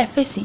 FSC,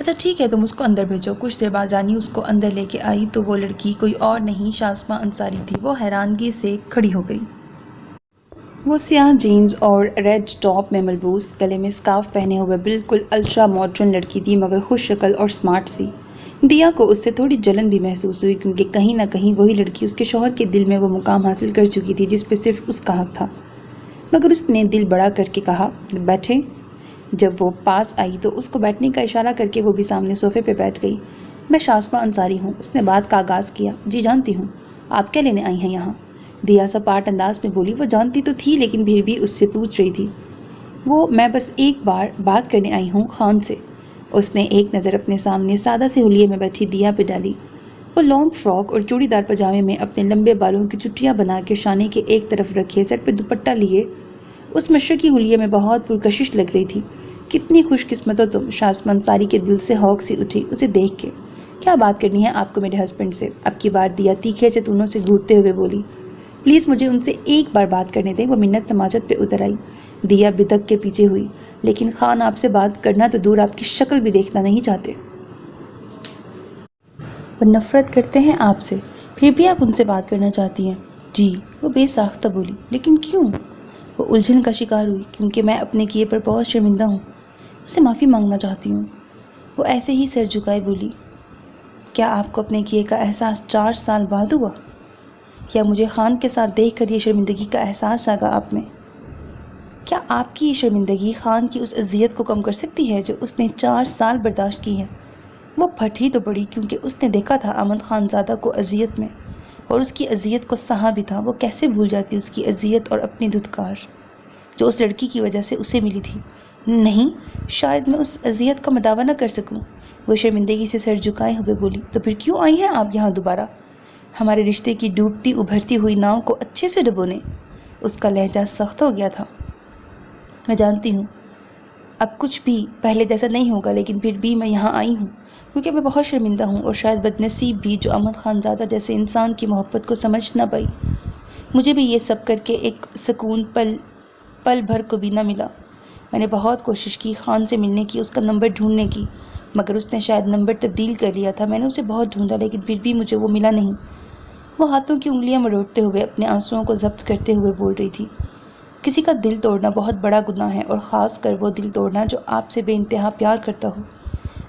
اچھا ٹھیک ہے، تم اس کو اندر بھیجو۔ کچھ دیر بعد رانی اس کو اندر لے کے آئی تو وہ لڑکی کوئی اور نہیں شاسمہ انصاری تھی۔ وہ حیرانگی سے کھڑی ہو گئی۔ وہ سیاہ جینز اور ریڈ ٹاپ میں ملبوس، گلے میں اسکارف پہنے ہوئے بالکل الٹرا ماڈرن لڑکی تھی، مگر خوش شکل اور اسمارٹ سی۔ دیا کو اس سے تھوڑی جلن بھی محسوس ہوئی، کیونکہ کہیں نہ کہیں وہی لڑکی اس کے شوہر کے دل میں وہ مقام حاصل کر چکی تھی جس پہ صرف اس کا حق تھا۔ مگر اس نے دل بڑا کر کے کہا، بیٹھیں۔ جب وہ پاس آئی تو اس کو بیٹھنے کا اشارہ کر کے وہ بھی سامنے صوفے پہ بیٹھ گئی۔ میں شاسمہ انصاری ہوں، اس نے بات کا آغاز کیا۔ جی جانتی ہوں، آپ کیا لینے آئی ہیں یہاں؟ دیا سپاٹ انداز میں بولی۔ وہ جانتی تو تھی لیکن پھر بھی اس سے پوچھ رہی تھی۔ میں بس ایک بار بات کرنے آئی ہوں خان سے۔ اس نے ایک نظر اپنے سامنے سادہ سے حلیے میں بیٹھی دیا پہ ڈالی۔ وہ لانگ فراک اور چوڑی دار پاجامے میں اپنے لمبے بالوں کی چٹیاں بنا کے شانے کے ایک طرف رکھے، سر پہ دوپٹہ لیے اس مشرقی حلیے میں بہت پرکشش لگ رہی تھی۔ کتنی خوش قسمت ہو تم، شاسمہ انصاری کے دل سے ہوک سی اٹھی اسے دیکھ کے۔ کیا بات کرنی ہے آپ کو میرے ہسبینڈ سے؟ اب کی بار دیا تیکھے سے تونوں سے گھورتے ہوئے بولی۔ پلیز مجھے ان سے ایک بار بات کرنے دیں۔ وہ منت سماجت پہ اتر آئی۔ دیا بدک کے پیچھے ہوئی۔ لیکن خان آپ سے بات کرنا تو دور، آپ کی شکل بھی دیکھنا نہیں چاہتے۔ وہ نفرت کرتے ہیں آپ سے، پھر بھی آپ ان سے بات کرنا چاہتی ہیں؟ جی، وہ بے ساختہ بولی۔ لیکن کیوں؟ وہ الجھن کا شکار ہوئی۔ کیونکہ میں اپنے کیے پر بہت شرمندہ ہوں، اسے معافی مانگنا چاہتی ہوں۔ وہ ایسے ہی سر جھکائے بولی۔ کیا آپ کو اپنے کیے کا احساس 4 سال بعد ہوا؟ یا مجھے خان کے ساتھ دیکھ کر یہ شرمندگی کا احساس جاگا آپ میں؟ کیا آپ کی یہ شرمندگی خان کی اس اذیت کو کم کر سکتی ہے جو اس نے 4 سال برداشت کی ہے؟ وہ پھٹ ہی تو پڑی، کیونکہ اس نے دیکھا تھا احمد خان زادہ کو اذیت میں، اور اس کی اذیت کو سہا بھی تھا۔ وہ کیسے بھول جاتی اس کی اذیت اور اپنی دھتکار جو اس لڑکی کی وجہ سے اسے ملی تھی؟ نہیں، شاید میں اس اذیت کا مداوع نہ کر سکوں۔ وہ شرمندگی سے سر جھکائے ہوئے بولی۔ تو پھر کیوں آئی ہیں آپ یہاں دوبارہ؟ ہمارے رشتے کی ڈوبتی ابھرتی ہوئی ناؤ کو اچھے سے ڈبونے۔ اس کا لہجہ سخت ہو گیا تھا۔ میں جانتی ہوں اب کچھ بھی پہلے جیسا نہیں ہوگا، لیکن پھر بھی میں یہاں آئی ہوں کیونکہ میں بہت شرمندہ ہوں، اور شاید بدنصیب بھی جو احمد خان زادہ جیسے انسان کی محبت کو سمجھ نہ پائی۔ مجھے بھی یہ سب کر کے ایک سکون پل بھر کو بھی نہ ملا۔ میں نے بہت کوشش کی خان سے ملنے کی، اس کا نمبر ڈھونڈنے کی، مگر اس نے شاید نمبر تبدیل کر لیا تھا۔ میں نے اسے بہت ڈھونڈا لیکن پھر بھی مجھے وہ ملا نہیں۔ وہ ہاتھوں کی انگلیاں مروڑتے ہوئے اپنے آنسوؤں کو ضبط کرتے ہوئے بول رہی تھی۔ کسی کا دل توڑنا بہت بڑا گناہ ہے، اور خاص کر وہ دل توڑنا جو آپ سے بے انتہا پیار کرتا ہو۔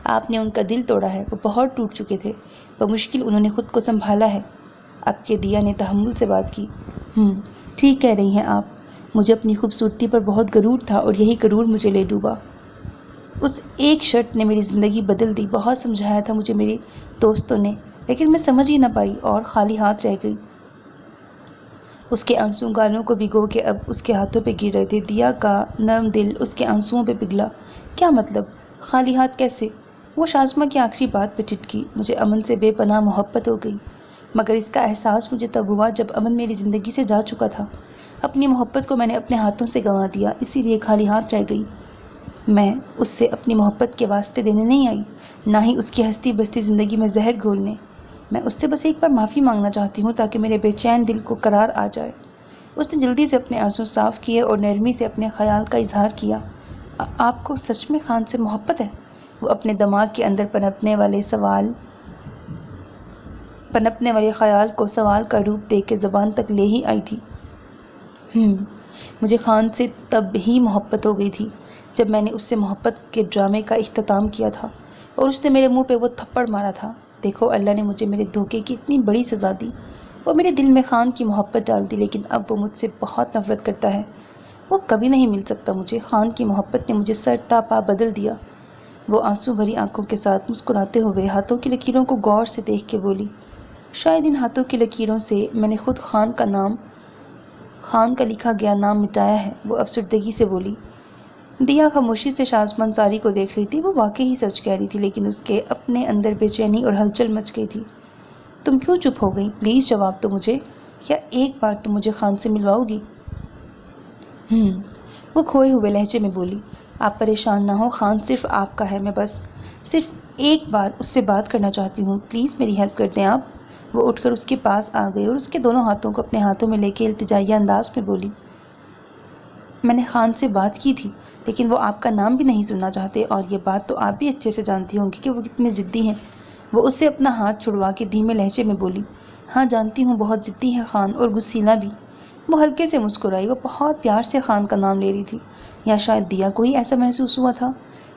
آپ نے ان کا دل توڑا ہے، وہ بہت ٹوٹ چکے تھے، بمشکل انہوں نے خود کو سنبھالا ہے۔ اب کے دیا نے تحمل سے بات کی۔ ٹھیک کہہ رہی ہیں آپ، مجھے اپنی خوبصورتی پر بہت غرور تھا، اور یہی غرور مجھے لے ڈوبا۔ اس ایک شرط نے میری زندگی بدل دی۔ بہت سمجھایا تھا مجھے میرے دوستوں نے، لیکن میں سمجھ ہی نہ پائی اور خالی ہاتھ رہ گئی۔ اس کے آنسو گالوں کو بھگو کے اب اس کے ہاتھوں پہ گر رہے تھے۔ دیا کا نرم دل اس کے آنسوؤں پہ پگھلا۔ کیا مطلب؟ خالی ہاتھ کیسے؟ وہ شاسمہ کی آخری بات پہ ٹھٹکی۔ مجھے امن سے بے پناہ محبت ہو گئی، مگر اس کا احساس مجھے تب ہوا جب امن میری زندگی سے جا چکا تھا۔ اپنی محبت کو میں نے اپنے ہاتھوں سے گنوا دیا، اسی لیے خالی ہاتھ رہ گئی۔ میں اس سے اپنی محبت کے واسطے دینے نہیں آئی، نہ ہی اس کی ہستی بستی زندگی میں زہر گھولنے۔ میں اس سے بس ایک بار معافی مانگنا چاہتی ہوں تاکہ میرے بے چین دل کو قرار آ جائے۔ اس نے جلدی سے اپنے آنسو صاف کیے اور نرمی سے اپنے خیال کا اظہار کیا۔ آپ کو سچ میں خان سے محبت ہے؟ وہ اپنے دماغ کے اندر پنپنے والے خیال کو سوال کا روپ دے کے زبان تک لے ہی آئی تھی۔ مجھے خان سے تب ہی محبت ہو گئی تھی جب میں نے اس سے محبت کے ڈرامے کا اختتام کیا تھا، اور اس نے میرے منہ پہ وہ تھپڑ مارا تھا۔ دیکھو، اللہ نے مجھے میرے دھوکے کی اتنی بڑی سزا دی۔ وہ میرے دل میں خان کی محبت ڈال دی، لیکن اب وہ مجھ سے بہت نفرت کرتا ہے۔ وہ کبھی نہیں مل سکتا مجھے۔ خان کی محبت نے مجھے سر تا پا بدل دیا۔ وہ آنسو بھری آنکھوں کے ساتھ مسکراتے ہوئے ہاتھوں کی لکیروں کو غور سے دیکھ کے بولی۔ شاید ان ہاتھوں کی لکیروں سے میں نے خود خان کا لکھا گیا نام مٹایا ہے۔ وہ افسردگی سے بولی۔ دیا خاموشی سے شاسمہ انصاری کو دیکھ رہی تھی۔ وہ واقعی سچ کہہ رہی تھی، لیکن اس کے اپنے اندر بے چینی اور ہلچل مچ گئی تھی۔ تم کیوں چپ ہو گئی؟ پلیز جواب دو مجھے، کیا ایک بار تم مجھے خان سے ملواؤ گی؟ وہ کھوئے ہوئے لہجے میں بولی۔ آپ پریشان نہ ہو، خان صرف آپ کا ہے، میں بس صرف ایک بار اس سے بات کرنا چاہتی ہوں، پلیز میری ہیلپ کر دیں آپ۔ وہ اٹھ کر اس کے پاس آ گئی اور اس کے دونوں ہاتھوں کو اپنے ہاتھوں میں لے کے التجائیہ انداز میں بولی۔ میں نے خان سے بات کی تھی لیکن وہ آپ کا نام بھی نہیں سننا چاہتے، اور یہ بات تو آپ بھی اچھے سے جانتی ہوں گی کہ وہ کتنے ضدی ہیں۔ وہ اس سے اپنا ہاتھ چھڑوا کے دھیمے لہجے میں بولی، ہاں جانتی ہوں، بہت ضدی ہے خان، اور غصیلا بھی۔ وہ ہلکے سے مسکرائی، وہ بہت پیار سے خان کا نام لے رہی تھی، یا شاید دیا کو ہی ایسا محسوس ہوا تھا۔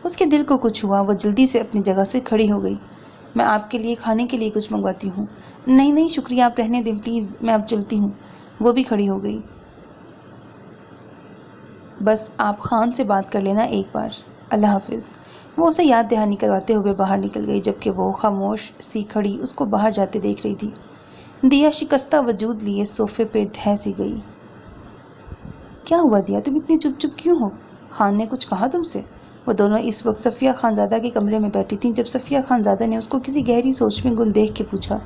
اس کے دل کو کچھ ہوا، وہ جلدی سے اپنی جگہ سے کھڑی ہو گئی۔ میں آپ کے لیے کھانے کے لیے کچھ منگواتی ہوں۔ نہیں نہیں شکریہ، آپ رہنے دیں پلیز، میں اب چلتی ہوں۔ وہ بھی کھڑی ہو گئی۔ بس آپ خان سے بات کر لینا ایک بار، اللہ حافظ۔ وہ اسے یاد دہانی کرواتے ہوئے باہر نکل گئی، جبکہ وہ خاموش سی کھڑی اس کو باہر جاتے دیکھ رہی تھی۔ دیا شکستہ وجود لیے صوفے پہ ڈھہ سی گئی۔ کیا ہوا دیا، تم اتنی چپ چپ کیوں ہو؟ خان نے کچھ کہا تم سے؟ وہ دونوں اس وقت صفیہ خانزادہ کے کمرے میں بیٹھی تھیں جب صفیہ خانزادہ نے اس کو کسی گہری سوچ میں گم دیکھ کے پوچھا۔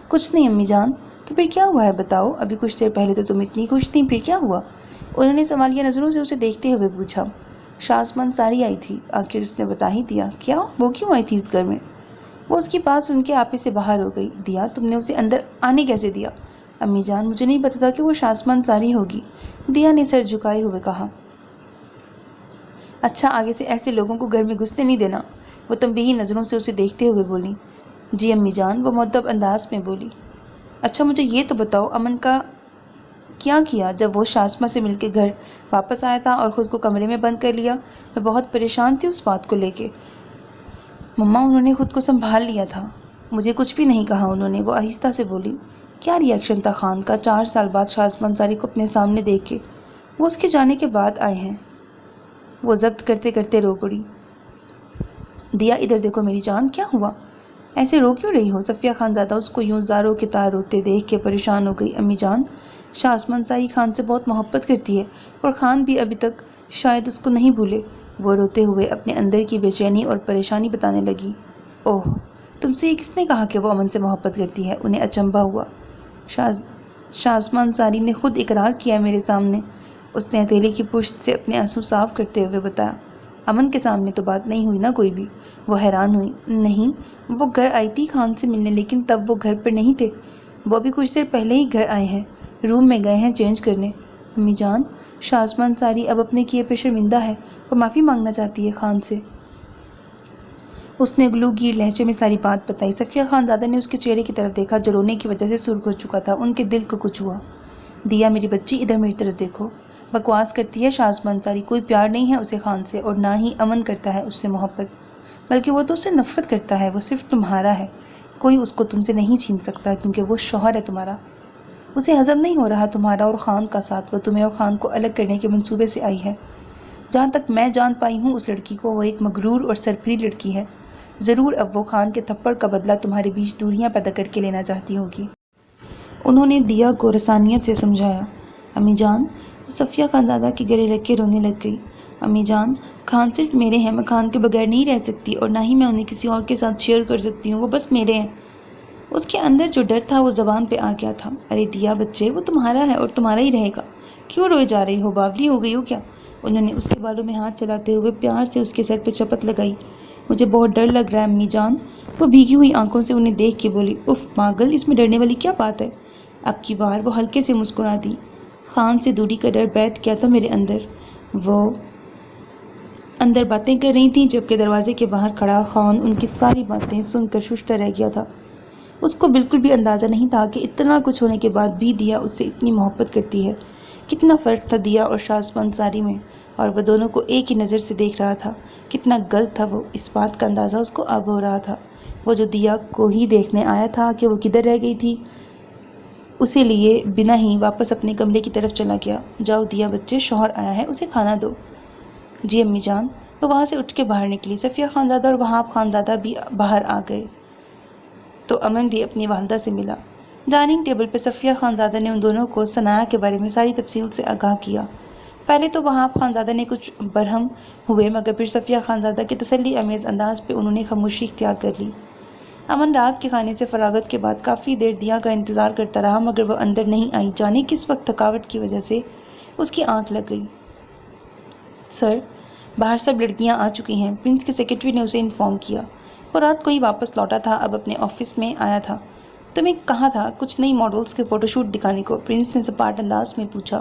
کچھ نہیں امی جان۔ تو پھر کیا ہوا ہے بتاؤ، ابھی کچھ دیر پہلے تو تم اتنی خوش تھیں، پھر کیا ہوا؟ انہوں نے سوالیہ نظروں سے اسے دیکھتے ہوئے پوچھا۔ شاسمان ساری آئی تھی، آخر اس نے بتا ہی دیا۔ کیا؟ وہ کیوں آئی تھی اس گھر میں؟ وہ اس کی بات سن کے آپے سے باہر ہو گئی۔ دیا تم نے اسے اندر آنے کیسے دیا؟ امی جان مجھے نہیں پتا تھا کہ وہ شاسمان ساری ہوگی، دیا نے سر جھکائے ہوئے کہا۔ اچھا آگے سے ایسے لوگوں کو گھر میں گھسنے نہیں دینا، وہ تنبیہی نظروں سے اسے دیکھتے ہوئے بولی۔ جی امی جان، وہ مؤدب انداز میں بولی۔ اچھا مجھے یہ تو بتاؤ امن کا کیا کیا جب وہ شاسما سے مل کے گھر واپس آیا تھا اور خود کو کمرے میں بند کر لیا؟ میں بہت پریشان تھی اس بات کو لے کے۔ مما انہوں نے خود کو سنبھال لیا تھا، مجھے کچھ بھی نہیں کہا انہوں نے، وہ آہستہ سے بولی۔ کیا ری ایکشن تھا خان کا 4 سال بعد شاسما انصاری کو اپنے سامنے دیکھ کے؟ وہ اس کے جانے کے بعد آئے ہیں، وہ ضبط کرتے کرتے رو پڑی۔ دیا ادھر دیکھو میری جان، کیا ہوا؟ ایسے رو کیوں رہی ہو؟ صفیہ خانزادہ اس کو یوں زاروں کے تار روتے دیکھ کے پریشان ہو گئی۔ امی جان شاسما انصاری خان سے بہت محبت کرتی ہے، اور خان بھی ابھی تک شاید اس کو نہیں بھولے۔ وہ روتے ہوئے اپنے اندر کی بے چینی اور پریشانی بتانے لگی۔ اوہ تم سے یہ کس نے کہا کہ وہ امن سے محبت کرتی ہے؟ انہیں اچنبھا ہوا۔ شاسما انصاری نے خود اقرار کیا میرے سامنے، اس نے ہتھیلی کی پشت سے اپنے آنسو صاف کرتے ہوئے بتایا۔ امن کے سامنے تو بات نہیں ہوئی نا کوئی بھی؟ وہ حیران ہوئی۔ نہیں، وہ گھر آئی تھی خان سے ملنے، لیکن تب وہ گھر پر نہیں تھے، وہ ابھی کچھ دیر پہلے ہی گھر آئے ہیں، روم میں گئے ہیں چینج کرنے۔ امی جان شاسما انصاری اب اپنے کیے پہ شرمندہ ہے اور معافی مانگنا چاہتی ہے خان سے، اس نے گلو گیر لہجے میں ساری بات بتائی۔ صفیہ خانزادہ نے اس کے چہرے کی طرف دیکھا جو رونے کی وجہ سے سرخ ہو چکا تھا، ان کے دل کو کچھ ہوا۔ دیا میری بچی ادھر میری طرف دیکھو، بکواس کرتی ہے شاسما انصاری، کوئی پیار نہیں ہے اسے خان سے، اور نہ ہی امن کرتا ہے اس سے محبت، بلکہ وہ تو اس سے نفرت کرتا ہے، وہ صرف تمہارا ہے، کوئی اس کو تم سے نہیں چھین سکتا کیونکہ وہ شوہر ہے تمہارا۔ اسے ہضم نہیں ہو رہا تمہارا اور خان کا ساتھ، وہ تمہیں اور خان کو الگ کرنے کے منصوبے سے آئی ہے۔ جہاں تک میں جان پائی ہوں اس لڑکی کو، وہ ایک مغرور اور سرپری لڑکی ہے، ضرور اب وہ خان کے تھپڑ کا بدلہ تمہارے بیچ دوریاں پیدا کر کے لینا چاہتی ہوگی، انہوں نے دیا کو رسانیت سے سمجھایا۔ امی جان وہ صفیہ خانزادہ کے گلے لگ کے رونے لگ گئی۔ امی جان خان صرف میرے ہیں، میں خان کے بغیر نہیں رہ سکتی، اور نہ ہی میں انہیں کسی اور کے ساتھ شیئر کر سکتی ہوں، وہ بس میرے ہیں۔ اس کے اندر جو ڈر تھا وہ زبان پہ آ گیا تھا۔ ارے دیا بچے، وہ تمہارا ہے اور تمہارا ہی رہے گا، کیوں روئے جا رہی ہو؟ باولی ہو گئی ہو کیا؟ انہوں نے اس کے بالوں میں ہاتھ چلاتے ہوئے پیار سے اس کے سر پہ چپت لگائی۔ مجھے بہت ڈر لگ رہا ہے امی جان، وہ بھیگی ہوئی آنکھوں سے انہیں دیکھ کے بولی۔ اف پاگل، اس میں ڈرنے والی کیا بات ہے؟ اب کی بار وہ ہلکے سے مسکرا دی۔ خان سے دوری کا ڈر بیٹھ گیا تھا میرے اندر۔ وہ اندر باتیں کر رہی تھیں جبکہ دروازے کے باہر کھڑا خان ان کی ساری باتیں سن کر ششدر رہ گیا تھا۔ اس کو بالکل بھی اندازہ نہیں تھا کہ اتنا کچھ ہونے کے بعد بھی دیا اس سے اتنی محبت کرتی ہے۔ کتنا فرق تھا دیا اور شاسما انصاری میں، اور وہ دونوں کو ایک ہی نظر سے دیکھ رہا تھا۔ کتنا غلط تھا وہ، اس بات کا اندازہ اس کو اب ہو رہا تھا۔ وہ جو دیا کو ہی دیکھنے آیا تھا کہ وہ کدھر رہ گئی تھی، اسے لیے بنا ہی واپس اپنے کمرے کی طرف چلا گیا۔ جاؤ دیا بچے، شوہر آیا ہے، اسے کھانا دو۔ جی امی جان۔ وہ وہاں سے اٹھ کے باہر نکلی۔ صفیہ خانزادہ اور وہاب خانزادہ بھی باہر آ گئے تو امن بھی اپنی والدہ سے ملا۔ ڈائننگ ٹیبل پہ صفیہ خانزادہ نے ان دونوں کو ثنایا کے بارے میں ساری تفصیل سے آگاہ کیا۔ پہلے تو وہاب خانزادہ نے کچھ برہم ہوئے، مگر پھر صفیہ خانزادہ کے تسلی امیز انداز پہ انہوں نے خاموشی اختیار کر لی۔ امن رات کے کھانے سے فراغت کے بعد کافی دیر دیا کا انتظار کرتا رہا، مگر وہ اندر نہیں آئی۔ جانے کس وقت تھکاوٹ کی وجہ سے اس کی آنکھ لگ گئی۔ سر باہر سب لڑکیاں آ چکی ہیں، پرنس کے سیکرٹری نے اسے انفارم کیا۔ وہ رات کو ہی واپس لوٹا تھا، اب اپنے آفس میں آیا تھا۔ تمہیں کہا تھا کچھ نئی ماڈلز کے فوٹو شوٹ دکھانے کو، پرنس نے سپاٹ انداز میں پوچھا۔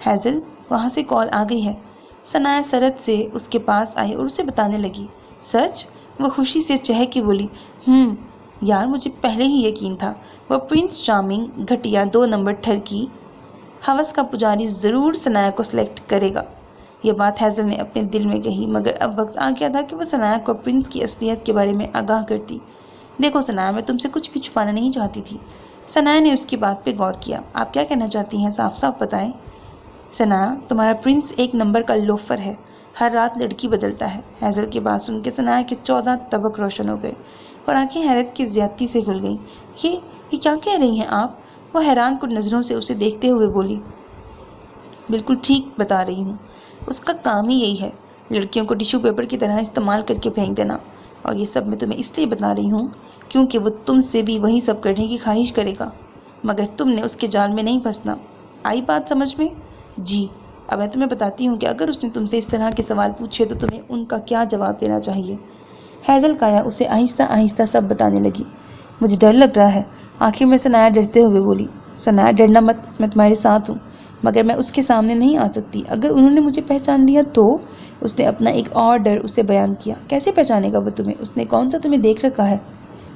ہیزل، وہاں سے کال آ گئی ہے۔ ثنایا سرد سے اس کے پاس آئی اور اسے بتانے لگی۔ سچ؟ وہ خوشی سے چہک کے بولی۔ یار مجھے پہلے ہی یقین تھا، وہ پرنس چارمنگ گھٹیا 2 نمبر ٹھرکی ہوس کا پجاری ضرور ثنایا کو سلیکٹ کرے گا۔ یہ بات ہیزل نے اپنے دل میں کہی، مگر اب وقت آ گیا تھا کہ وہ ثنایا کو پرنس کی اصلیت کے بارے میں آگاہ کرتی۔ دیکھو ثنایا، میں تم سے کچھ بھی چھپانا نہیں چاہتی تھی۔ ثنایا نے اس کی بات پہ غور کیا۔ آپ کیا کہنا چاہتی ہیں؟ صاف صاف بتائیں۔ ثنایا، تمہارا پرنس 1 نمبر کا لوفر ہے، ہر رات لڑکی بدلتا ہے۔ ہیزل کی بات سن کے ثنایا کے 14 طبق روشن ہو گئے اور آنکھیں حیرت کی زیادتی سے کھل گئیں۔ یہ کیا کہہ رہی ہیں آپ؟ وہ حیران کن نظروں سے اسے دیکھتے ہوئے بولی۔ بالکل ٹھیک بتا رہی ہوں، اس کا کام ہی یہی ہے، لڑکیوں کو ٹیشو پیپر کی طرح استعمال کر کے پھینک دینا۔ اور یہ سب میں تمہیں اس لیے بتا رہی ہوں کیونکہ وہ تم سے بھی وہی سب کرنے کی خواہش کرے گا، مگر تم نے اس کے جال میں نہیں پھنسنا۔ آئی بات سمجھ میں؟ جی۔ اب میں تمہیں بتاتی ہوں کہ اگر اس نے تم سے اس طرح کے سوال پوچھے تو تمہیں ان کا کیا جواب دینا چاہیے۔ ہیزل کایا اسے آہستہ آہستہ سب بتانے لگی۔ مجھے ڈر لگ رہا ہے، آخر میں ثنایا ڈرتے ہوئے بولی۔ ثنایا، ڈرنا مت، میں تمہارے ساتھ ہوں، مگر میں اس کے سامنے نہیں آ سکتی۔ اگر انہوں نے مجھے پہچان لیا تو؟ اس نے اپنا ایک اور ڈر اسے بیان کیا۔ کیسے پہچانے گا وہ تمہیں؟ اس نے کون سا تمہیں دیکھ رکھا ہے؟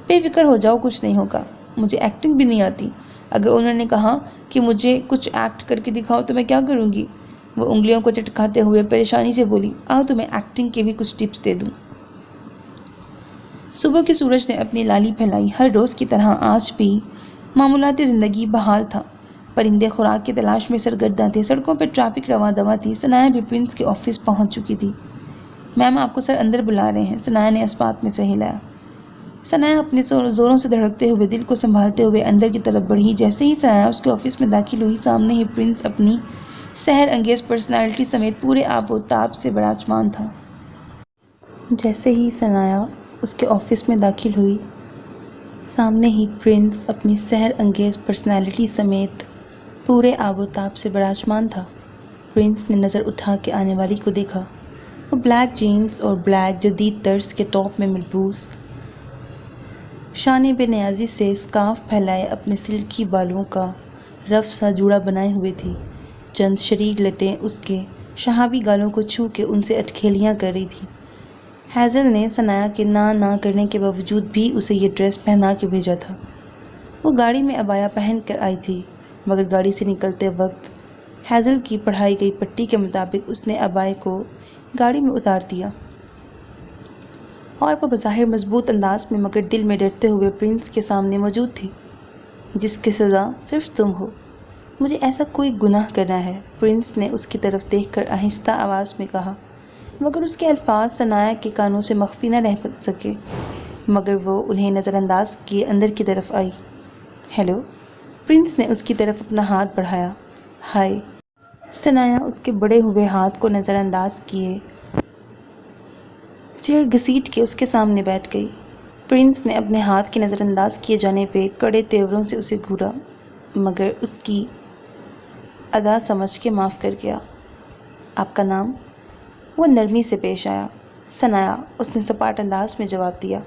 بے فکر ہو جاؤ، کچھ نہیں ہوگا، مجھے ایکٹنگ بھی نہیں آتی۔ اگر انہوں نے کہا کہ مجھے کچھ ایکٹ کر کے دکھاؤ تو میں کیا کروں گی؟ وہ انگلیوں کو چٹکاتے ہوئے پریشانی سے بولی۔ آؤ تمہیں ایکٹنگ کے بھی کچھ ٹپس دے دوں۔ صبح کے سورج نے اپنی لالی پھیلائی۔ ہر روز کی طرح آج بھی معمولات زندگی بحال تھا۔ پرندے خوراک کی تلاش میں سرگرداں تھے، سڑکوں پر ٹریفک رواں دواں تھی۔ ثنایا بھی پرنس کے آفس پہنچ چکی تھی۔ میم، آپ کو سر اندر بلا رہے ہیں، ثنایا نے اسپات میں سر ہلایا۔ ثنایا اپنے زوروں سے دھڑکتے ہوئے دل کو سنبھالتے ہوئے اندر کی طرف بڑھی۔ جیسے ہی ثنایا اس کے آفس میں داخل ہوئی، سامنے ہی پرنس اپنی سحر انگیز پرسنالٹی سمیت پورے آب و تاب سے براجمان تھا۔ جیسے ہی ثنایا اس کے آفس میں داخل ہوئی، سامنے ہی پرنس اپنی سحر انگیز پرسنالٹی سمیت پورے آب و تاب سے براجمان تھا۔ پرنس نے نظر اٹھا کے آنے والی کو دیکھا۔ وہ بلیک جینز اور بلیک جدید طرز کے ٹاپ میں ملبوس، شان بے نیازی سے اسکارف پھیلائے اپنے سلکی بالوں کا رف سا جوڑا بنائے ہوئے تھی۔ چند شریک لٹیں اس کے شہابی گالوں کو چھو کے ان سے اٹکھیلیاں کر رہی تھیں۔ ہیزل نے ثنایا کے نہ کرنے کے باوجود بھی اسے یہ ڈریس پہنا کے بھیجا تھا۔ وہ گاڑی میں عبایا پہن کر آئی تھی، مگر گاڑی سے نکلتے وقت ہیزل کی پڑھائی گئی پٹی کے مطابق اس نے عبایا کو گاڑی میں اتار دیا، اور وہ بظاہر مضبوط انداز میں مگر دل میں ڈرتے ہوئے پرنس کے سامنے موجود تھی۔ جس کی سزا صرف تم ہو، مجھے ایسا کوئی گناہ کرنا ہے، پرنس نے اس کی طرف دیکھ کر آہستہ آواز میں کہا، مگر اس کے الفاظ ثنایا کے کانوں سے مخفی نہ رہ سکے، مگر وہ انہیں نظر انداز کیے اندر کی طرف آئی۔ ہیلو، پرنس نے اس کی طرف اپنا ہاتھ بڑھایا۔ ہائے۔ ثنایا اس کے بڑے ہوئے ہاتھ کو نظر انداز کیے چیئر گھسیٹ کے اس کے سامنے بیٹھ گئی۔ پرنس نے اپنے ہاتھ کے نظر انداز کیے جانے پہ کڑے تیوروں سے اسے گھورا، مگر اس کی ادا سمجھ کے معاف کر گیا۔ آپ کا نام؟ وہ نرمی سے پیش آیا۔ ثنایا، اس نے سپاٹ انداز میں جواب دیا۔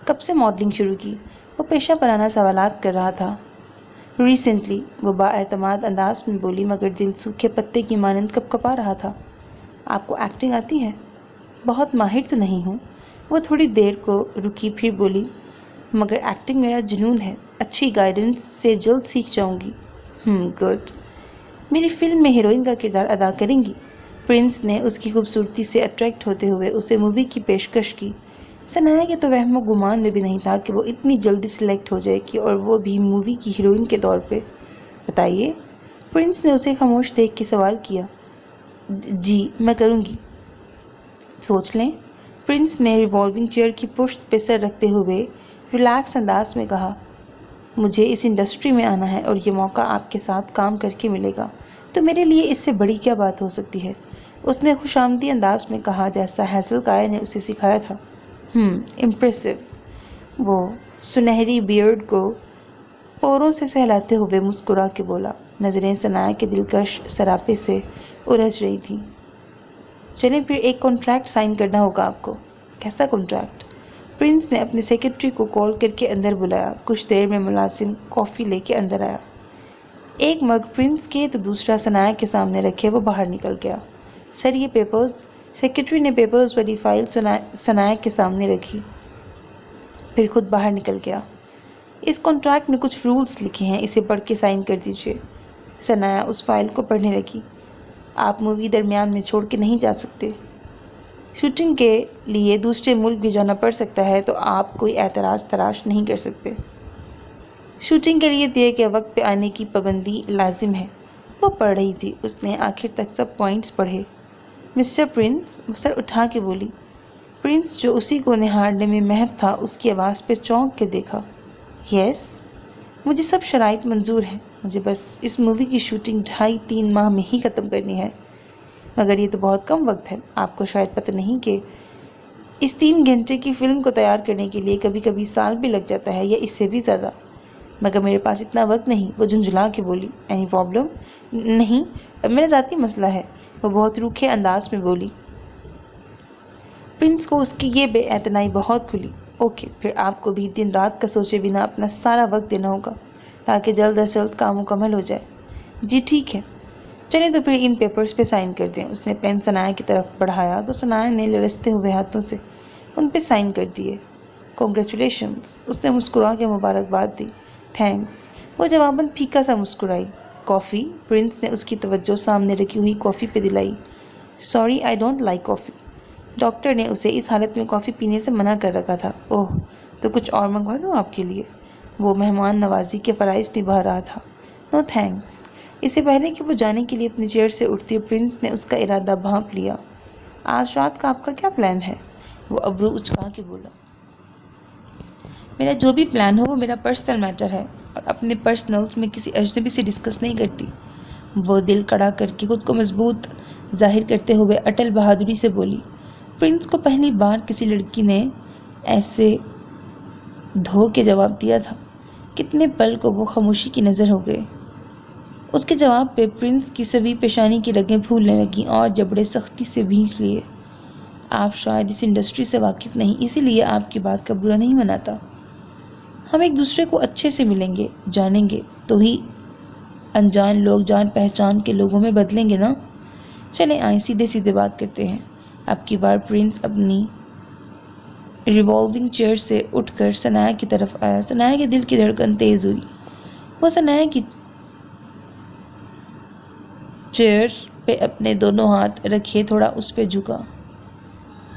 کب سے ماڈلنگ شروع کی؟ وہ پیشہ ورانہ سوالات کر رہا تھا۔ ریسنٹلی، وہ بااعتماد انداز میں بولی، مگر دل سوکھے پتے کی مانند کپکپا رہا تھا۔ آپ کو ایکٹنگ آتی ہے؟ بہت ماہر تو نہیں ہوں۔ وہ تھوڑی دیر کو رکی، پھر بولی، مگر ایکٹنگ میرا جنون ہے، اچھی گائیڈنس سے جلد سیکھ جاؤں گی۔ گڈ۔ میری فلم میں ہیروئن کا کردار ادا کریں گی؟ پرنس نے اس کی خوبصورتی سے اٹریکٹ ہوتے ہوئے اسے مووی کی پیشکش کی۔ ثنایا کے تو وہم و گمان میں بھی نہیں تھا کہ وہ اتنی جلدی سلیکٹ ہو جائے گی، اور وہ بھی مووی کی ہیروئن کے طور پہ۔ بتائیے، پرنس نے اسے خاموش دیکھ کے سوال کیا۔ جی، میں کروں گی۔ سوچ لیں، پرنس نے ریوالونگ چیئر کی پشت پہ سر رکھتے ہوئے ریلیکس انداز میں کہا، مجھے اس انڈسٹری میں آنا ہے اور یہ موقع آپ کے ساتھ کام کر کے ملے گا، تو میرے لیے اس سے بڑی کیا بات ہو سکتی ہے؟ اس نے خوش آمدی انداز میں کہا، جیسا ہیزل کایا نے اسے سکھایا تھا۔ امپریسو۔ وہ سنہری بیئرڈ کو پوروں سے سہلاتے ہوئے مسکرا کے بولا۔ نظریں ثنایا کے دلکش سراپے سے الجھ رہی تھیں۔ چلیں پھر، ایک کانٹریکٹ سائن کرنا ہوگا آپ کو۔ کیسا کانٹریکٹ؟ پرنس نے اپنے سیکرٹری کو کال کر کے اندر بلایا۔ کچھ دیر میں ملازم کافی لے کے اندر آیا۔ ایک مگ پرنس کے تو دوسرا ثنایا کے سامنے رکھے وہ باہر نکل گیا۔ سر یہ پیپرز۔ سیکرٹری نے پیپرز والی فائل ثنایا کے سامنے رکھی، پھر خود باہر نکل گیا۔ اس کانٹریکٹ میں کچھ رولز لکھے ہیں، اسے پڑھ کے سائن کر دیجیے۔ ثنایا اس فائل کو پڑھنے لگی۔ آپ مووی درمیان میں چھوڑ کے نہیں جا سکتے۔ شوٹنگ کے لیے دوسرے ملک بھی جانا پڑ سکتا ہے تو آپ کوئی اعتراض تراش نہیں کر سکتے۔ شوٹنگ کے لیے دیے گئے وقت پہ آنے کی پابندی لازم ہے۔ وہ پڑھ رہی تھی، اس نے آخر تک سب پوائنٹس پڑھے۔ مسٹر پرنس، وہ سر اٹھا کے بولی۔ پرنس جو اسی کو نہارنے میں محو تھا اس کی آواز پہ چونک کے دیکھا۔ یس، مجھے سب شرائط منظور ہیں، مجھے بس اس مووی کی شوٹنگ 2.5-3 ماہ میں ہی ختم کرنی ہے۔ مگر یہ تو بہت کم وقت ہے، آپ کو شاید پتہ نہیں کہ اس 3 گھنٹے کی فلم کو تیار کرنے کے لیے کبھی کبھی سال بھی لگ جاتا ہے یا اس سے بھی زیادہ۔ مگر میرے پاس اتنا وقت نہیں، وہ جھنجھلا کے بولی۔ Any problem? نہیں، میرا ذاتی مسئلہ ہے، وہ بہت روکھے انداز میں بولی۔ پرنس کو اس کی یہ بے اعتنائی بہت کھلی۔ اوکے، پھر آپ کو بھی دن رات کا سوچے بنا اپنا سارا وقت دینا ہوگا تاکہ جلد از جلد کام مکمل ہو جائے۔ جی ٹھیک ہے، چلیں تو پھر ان پیپرز پہ سائن کر دیں۔ اس نے پین ثنایا کی طرف بڑھایا تو ثنایا نے لرزتے ہوئے ہاتھوں سے ان پہ سائن کر دیے۔ کنگریچولیشنز، اس نے مسکرا کے مبارکباد دی۔ تھینکس، وہ جواباً پھیکا سا مسکرائی۔ کافی؟ پرنس نے اس کی توجہ سامنے رکھی ہوئی کافی پہ دلائی۔ Sorry, I don't like coffee. Doctor نے اسے اس حالت میں کافی پینے سے منع کر رکھا تھا۔ اوہ، تو کچھ اور منگوا دوں آپ کے لیے؟ وہ مہمان نوازی کے فرائض نبھا رہا تھا۔ نو تھینکس۔ اس سے پہلے کہ وہ جانے کے لیے اپنی چیئر سے اٹھتی، پرنس نے اس کا ارادہ بھانپ لیا۔ آج رات کا آپ کا کیا پلان ہے؟ وہ ابرو اچکا کے بولا۔ میرا جو بھی پلان ہو وہ میرا پرسنل میٹر ہے اور اپنے پرسنلز میں کسی اجنبی سے ڈسکس نہیں کرتی۔ وہ دل کڑا کر کے خود کو مضبوط ظاہر کرتے ہوئے اٹل بہادری سے بولی۔ پرنس کو پہلی بار کسی لڑکی نے ایسے دھو کے جواب دیا تھا۔ کتنے پل کو وہ خاموشی کی نظر ہو گئے۔ اس کے جواب پہ پرنس کی سبھی پیشانی کی رگیں پھولنے لگیں اور جبڑے سختی سے بھینچ لیے۔ آپ شاید اس انڈسٹری سے واقف نہیں، اسی لیے آپ کی بات کا برا نہیں مناتا۔ ہم ایک دوسرے کو اچھے سے ملیں گے، جانیں گے، تو ہی انجان لوگ جان پہچان کے لوگوں میں بدلیں گے نا۔ چلیں آئیں سیدھے سیدھے بات کرتے ہیں۔ اب کی بار پرنس اپنی ریوالونگ چیئر سے اٹھ کر ثنایا کی طرف آیا۔ ثنایا کے دل کی دھڑکن تیز ہوئی۔ وہ ثنایا کی چیئر پہ اپنے دونوں ہاتھ رکھے تھوڑا اس پہ جھکا۔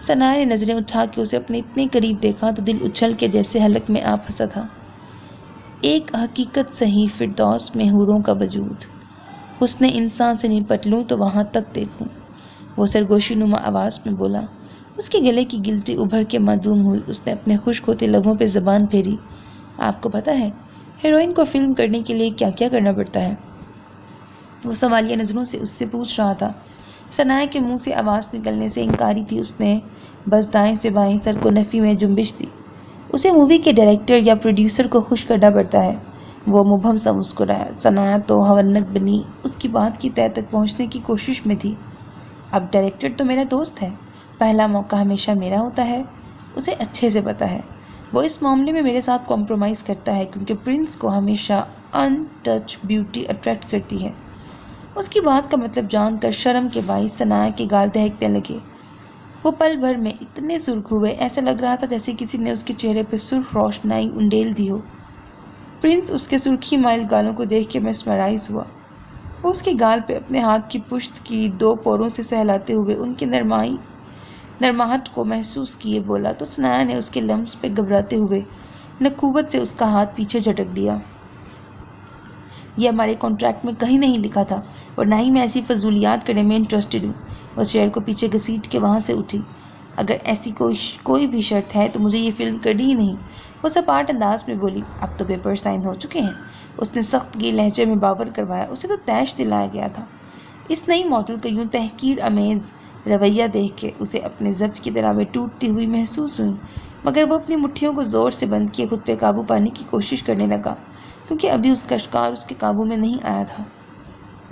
ثنایا نے نظریں اٹھا کے اسے اپنے اتنے قریب دیکھا تو دل اچھل کے جیسے حلق میں آ پھنسا تھا۔ ایک حقیقت صحیح فردوس میں حوروں کا وجود۔ حسن انسان سے نپٹ لوں تو وہاں تک دیکھوں، وہ سرگوشی نما آواز میں بولا۔ اس کے گلے کی گلٹی ابھر کے معدوم ہوئی۔ اس نے اپنے خشک ہوتے لبوں پہ زبان پھیری۔ آپ کو پتہ ہے ہیروئن کو فلم کرنے کے لیے کیا کیا کرنا پڑتا ہے؟ وہ سوالیہ نظروں سے اس سے پوچھ رہا تھا۔ ثنایا کے منہ سے آواز نکلنے سے انکاری تھی۔ اس نے بس دائیں سے بائیں سر کو نفی میں جنبش دی۔ اسے مووی کے ڈائریکٹر یا پروڈیوسر کو خوش کرنا پڑتا ہے۔ وہ مبہم سا مسکرایا۔ ثنایا تو حونت بنی اس کی بات کی تہہ تک پہنچنے کی کوشش میں تھی۔ اب ڈائریکٹر تو میرا دوست ہے، پہلا موقع ہمیشہ میرا ہوتا ہے، اسے اچھے سے پتہ ہے۔ وہ اس معاملے میں میرے ساتھ کمپرومائز کرتا ہے کیونکہ پرنس کو ہمیشہ ان ٹچ بیوٹی اٹریکٹ کرتی ہے۔ اس کی بات کا مطلب جان کر شرم کے باعث ثنایا کے گال دہکنے لگے۔ وہ پل بھر میں اتنے سرخ ہوئے، ایسا لگ رہا تھا جیسے کسی نے اس کے چہرے پہ سرخ روشنائی انڈیل دی ہو۔ پرنس اس کے سرخی مائل گالوں کو دیکھ کے میسمرائز ہوا۔ وہ اس کے گال پہ اپنے ہاتھ کی پشت کی 2 پوروں سے سہلاتے ہوئے ان کی نرماہٹ کو محسوس کیے بولا تو ثنایا نے اس کے لمس پہ گھبراتے ہوئے نکوبت سے اس کا ہاتھ پیچھے جھٹک دیا۔ یہ ہمارے کانٹریکٹ میں کہیں نہیں لکھا تھا اور نہ ہی میں ایسی فضولیات کرنے میں انٹرسٹڈ ہوں۔ وہ چیئر کو پیچھے گھسیٹ کے وہاں سے اٹھی۔ اگر ایسی کوئی بھی شرط ہے تو مجھے یہ فلم کرنی ہی نہیں، وہ سپاٹ انداز میں بولی۔ اب تو پیپر سائن ہو چکے ہیں، اس نے سخت گیر لہجے میں باور کروایا۔ اسے تو طیش دلایا گیا تھا۔ اس نئی ماڈل کا یوں تحقیر آمیز رویہ دیکھ کے اسے اپنے ضبط کی طرح میں ٹوٹتی ہوئی محسوس ہوئی، مگر وہ اپنی مٹھیوں کو زور سے بند کیے خود پہ قابو پانے کی کوشش کرنے لگا کیونکہ ابھی اس کا شکار اس کے قابو میں نہیں آیا تھا۔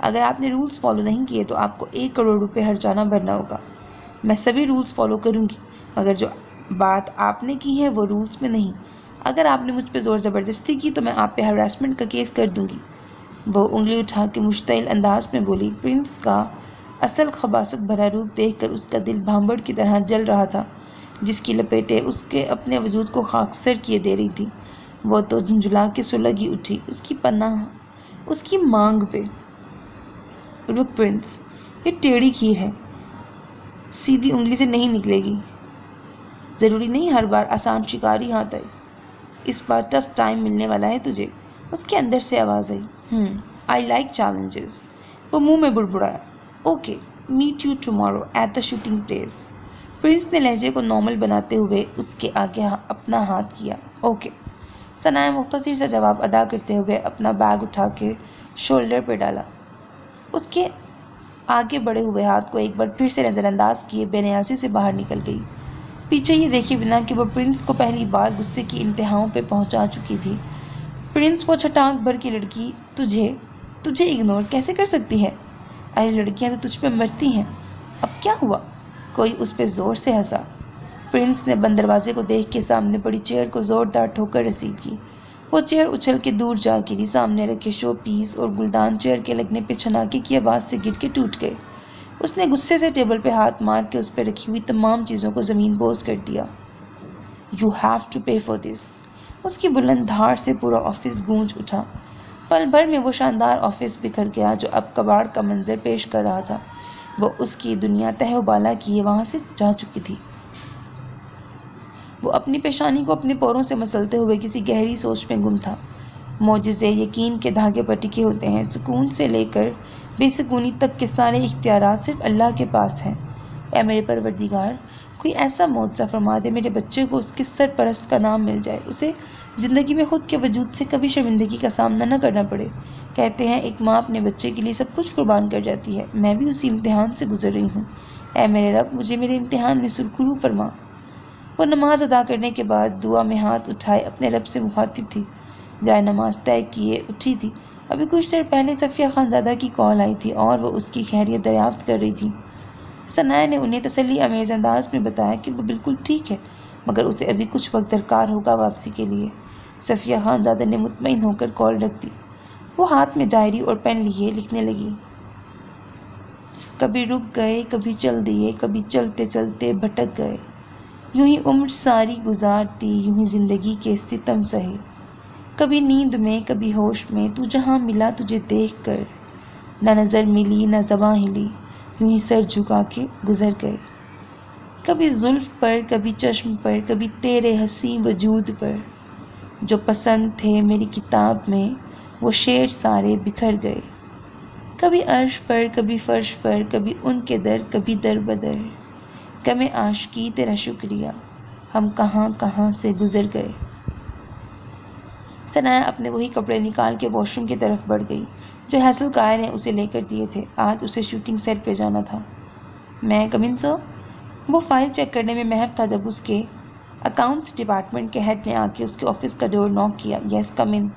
اگر آپ نے رولز فالو نہیں کیے تو آپ کو 1 کروڑ روپے ہرجانہ بھرنا ہوگا۔ میں سبھی رولز فالو کروں گی، مگر جو بات آپ نے کی ہے وہ رولز میں نہیں۔ اگر آپ نے مجھ پہ زور زبردستی کی تو میں آپ پہ ہراسمنٹ کا کیس کر دوں گی۔ وہ انگلی اٹھا کے مشتعل انداز میں بولی۔ پرنس کا اصل خباثت بھرا روپ دیکھ کر اس کا دل بھانبڑ کی طرح جل رہا تھا، جس کی لپیٹیں اس کے اپنے وجود کو خاکسر کیے دے رہی تھی۔ وہ تو جھنجھلا کے سلگی اٹھی، اس کی پناہ اس کی مانگ پہ۔ رک پرنس، یہ ٹیڑھی کھیر ہے، سیدھی انگلی سے نہیں نکلے گی۔ ضروری نہیں ہر بار آسان شکاری ہاتھ آئے، اس بار ٹف ٹائم ملنے والا ہے تجھے۔ اس کے اندر سے آواز آئی، آئی لائک چیلنجز۔ وہ منہ میں بڑبڑایا، okay meet you tomorrow at the shooting place. Prince نے لہجے کو نارمل بناتے ہوئے اس کے آگے اپنا ہاتھ کیا۔ اوکے۔ ثناء مختصر سا جواب ادا کرتے ہوئے اپنا بیگ اٹھا کے شولڈر پہ ڈالا۔ اس کے آگے بڑھے ہوئے ہاتھ کو ایک بار پھر سے نظر انداز کیے بے نیازی سے باہر نکل گئی، پیچھے یہ دیکھے بنا کہ وہ پرنس کو پہلی بار غصے کی انتہاؤں پہ پہنچا چکی تھی۔ پرنس، وہ چھٹانک بھر کی لڑکی تجھے اگنور کیسے کر سکتی ہے؟ ارے لڑکیاں تو تجھ پہ مرتی ہیں، اب کیا ہوا؟ کوئی اس پہ زور سے ہنسا۔ پرنس نے بند دروازے کو دیکھ کے سامنے پڑی چیئر کو زوردار ٹھوکر رسید کی۔ وہ چیئر اچھل کے دور جا گری، سامنے رکھے شو پیس اور گلدان چیئر کے لگنے پہ چھناکے کی آواز سے گر کے ٹوٹ گئے۔ اس نے غصے سے ٹیبل پہ ہاتھ مار کے اس پہ رکھی ہوئی تمام چیزوں کو زمین بوس کر دیا۔ You have to pay for this. اس کی بلند دھاڑ سے پورا آفس گونج اٹھا۔ پل بھر میں وہ شاندار آفس بکھر گیا جو اب کباڑ کا منظر پیش کر رہا تھا۔ وہ اس کی دنیا تہہ و بالا کیے وہاں سے جا چکی تھی۔ وہ اپنی پیشانی کو اپنے پوروں سے مسلتے ہوئے کسی گہری سوچ میں گم تھا۔ معجزے یقین کے دھاگے پر ٹکے ہوتے ہیں، سکون سے لے کر بے سکونی تک کے سارے اختیارات صرف اللہ کے پاس ہیں۔ اے میرے پروردگار، کوئی ایسا معجزہ فرما دے میرے بچے کو اس کے سرپرست کا نام مل جائے، اسے زندگی میں خود کے وجود سے کبھی شرمندگی کا سامنا نہ کرنا پڑے۔ کہتے ہیں ایک ماں اپنے بچے کے لیے سب کچھ قربان کر جاتی ہے، میں بھی اسی امتحان سے گزر رہی ہوں۔ اے میرے رب، مجھے میرے امتحان میں سرخرو فرما۔ وہ نماز ادا کرنے کے بعد دعا میں ہاتھ اٹھائے اپنے رب سے مخاطب تھی۔ جائے نماز طے کیے اٹھی تھی۔ ابھی کچھ دیر پہلے صفیہ خانزادہ کی کال آئی تھی اور وہ اس کی خیریت دریافت کر رہی تھی۔ ثناء نے انہیں تسلی آمیز انداز میں بتایا کہ وہ بالکل ٹھیک ہے، مگر اسے ابھی کچھ وقت درکار ہوگا واپسی کے لیے۔ صفیہ خانزادہ نے مطمئن ہو کر کال رکھ دی۔ وہ ہاتھ میں ڈائری اور پین لیے لکھنے لگی۔ کبھی رک گئے، کبھی چل دیے، کبھی چلتے چلتے بھٹک گئے، یوں ہی عمر ساری گزارتی، یوں ہی زندگی کے ستم سہے، کبھی نیند میں کبھی ہوش میں، تو جہاں ملا تجھے دیکھ کر، نہ نظر ملی نہ زباں ہلی، یوں ہی سر جھکا کے گزر گئے، کبھی زلف پر کبھی چشم پر، کبھی تیرے حسین وجود پر، جو پسند تھے میری کتاب میں وہ شعر سارے بکھر گئے، کبھی عرش پر کبھی فرش پر، کبھی ان کے در کبھی در بدر، غم عاشقی تیرا شکریہ، ہم کہاں کہاں سے گزر گئے۔ ثناء اپنے وہی کپڑے نکال کے واش روم کی طرف بڑھ گئی جو ہیسل کائر نے اسے لے کر دیے تھے۔ آج اسے شوٹنگ سیٹ پہ جانا تھا۔ میں کم ان سر؟ وہ فائل چیک کرنے میں محو تھا جب اس کے اکاؤنٹس ڈپارٹمنٹ کے ہیڈ نے آ کے اس کے آفس کا ڈور ناک کیا۔ یس کم ان،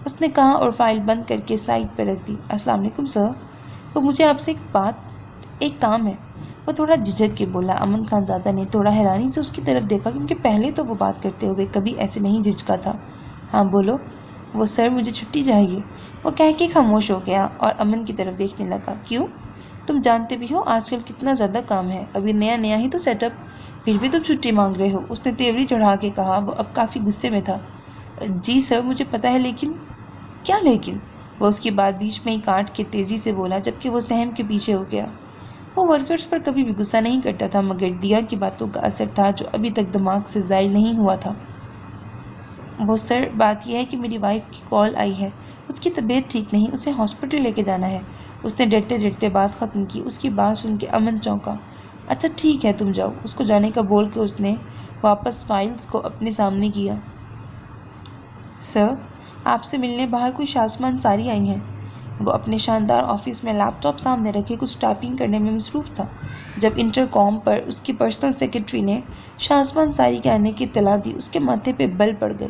اس نے کہا اور فائل بند کر کے سائڈ پہ رکھ دی۔ السلام علیکم سر، وہ مجھے آپ سے ایک کام ہے، وہ تھوڑا جھجک کے بولا۔ امن خانزادہ نے تھوڑا حیرانی سے اس کی طرف دیکھا کیونکہ پہلے تو وہ بات کرتے ہوئے کبھی ایسے نہیں جھجکا تھا۔ ہاں بولو۔ وہ سر مجھے چھٹی چاہیے، وہ کہہ کے خاموش ہو گیا اور امن کی طرف دیکھنے لگا۔ کیوں؟ تم جانتے بھی ہو آج کل کتنا زیادہ کام ہے، ابھی نیا ہی تو سیٹ اپ، پھر بھی تم چھٹی مانگ رہے ہو، اس نے تیوری چڑھا کے کہا۔ وہ اب کافی غصے میں تھا۔ جی سر مجھے پتہ ہے، لیکن کیا لیکن؟ وہ اس کی بات بیچ میں ہی کاٹ کے تیزی سے بولا جبکہ وہ سہم کے پیچھے ہو گیا۔ وہ ورکرز پر کبھی بھی غصہ نہیں کرتا تھا، مگر دیا کی باتوں کا اثر تھا جو ابھی تک دماغ سے زائل نہیں ہوا تھا۔ وہ سر بات یہ ہے کہ میری وائف کی کال آئی ہے، اس کی طبیعت ٹھیک نہیں، اسے ہاسپٹل لے کے جانا ہے۔ اس نے ڈرتے ڈرتے بات ختم کی۔ اس کی بات سن کے امن چونکا۔ اچھا ٹھیک ہے تم جاؤ، اس کو جانے کا بول کے اس نے واپس فائلز کو اپنے سامنے کیا۔ سر آپ سے ملنے باہر کوئی شازمان ساری آئی ہیں۔ وہ اپنے شاندار آفس میں لیپ ٹاپ سامنے رکھے کچھ ٹائپنگ کرنے میں مصروف تھا جب انٹر کام پر اس کی پرسنل سیکرٹری نے شازمان ساری کے آنے کی اطلاع دی۔ اس کے ماتھے پہ بل پڑ گئے۔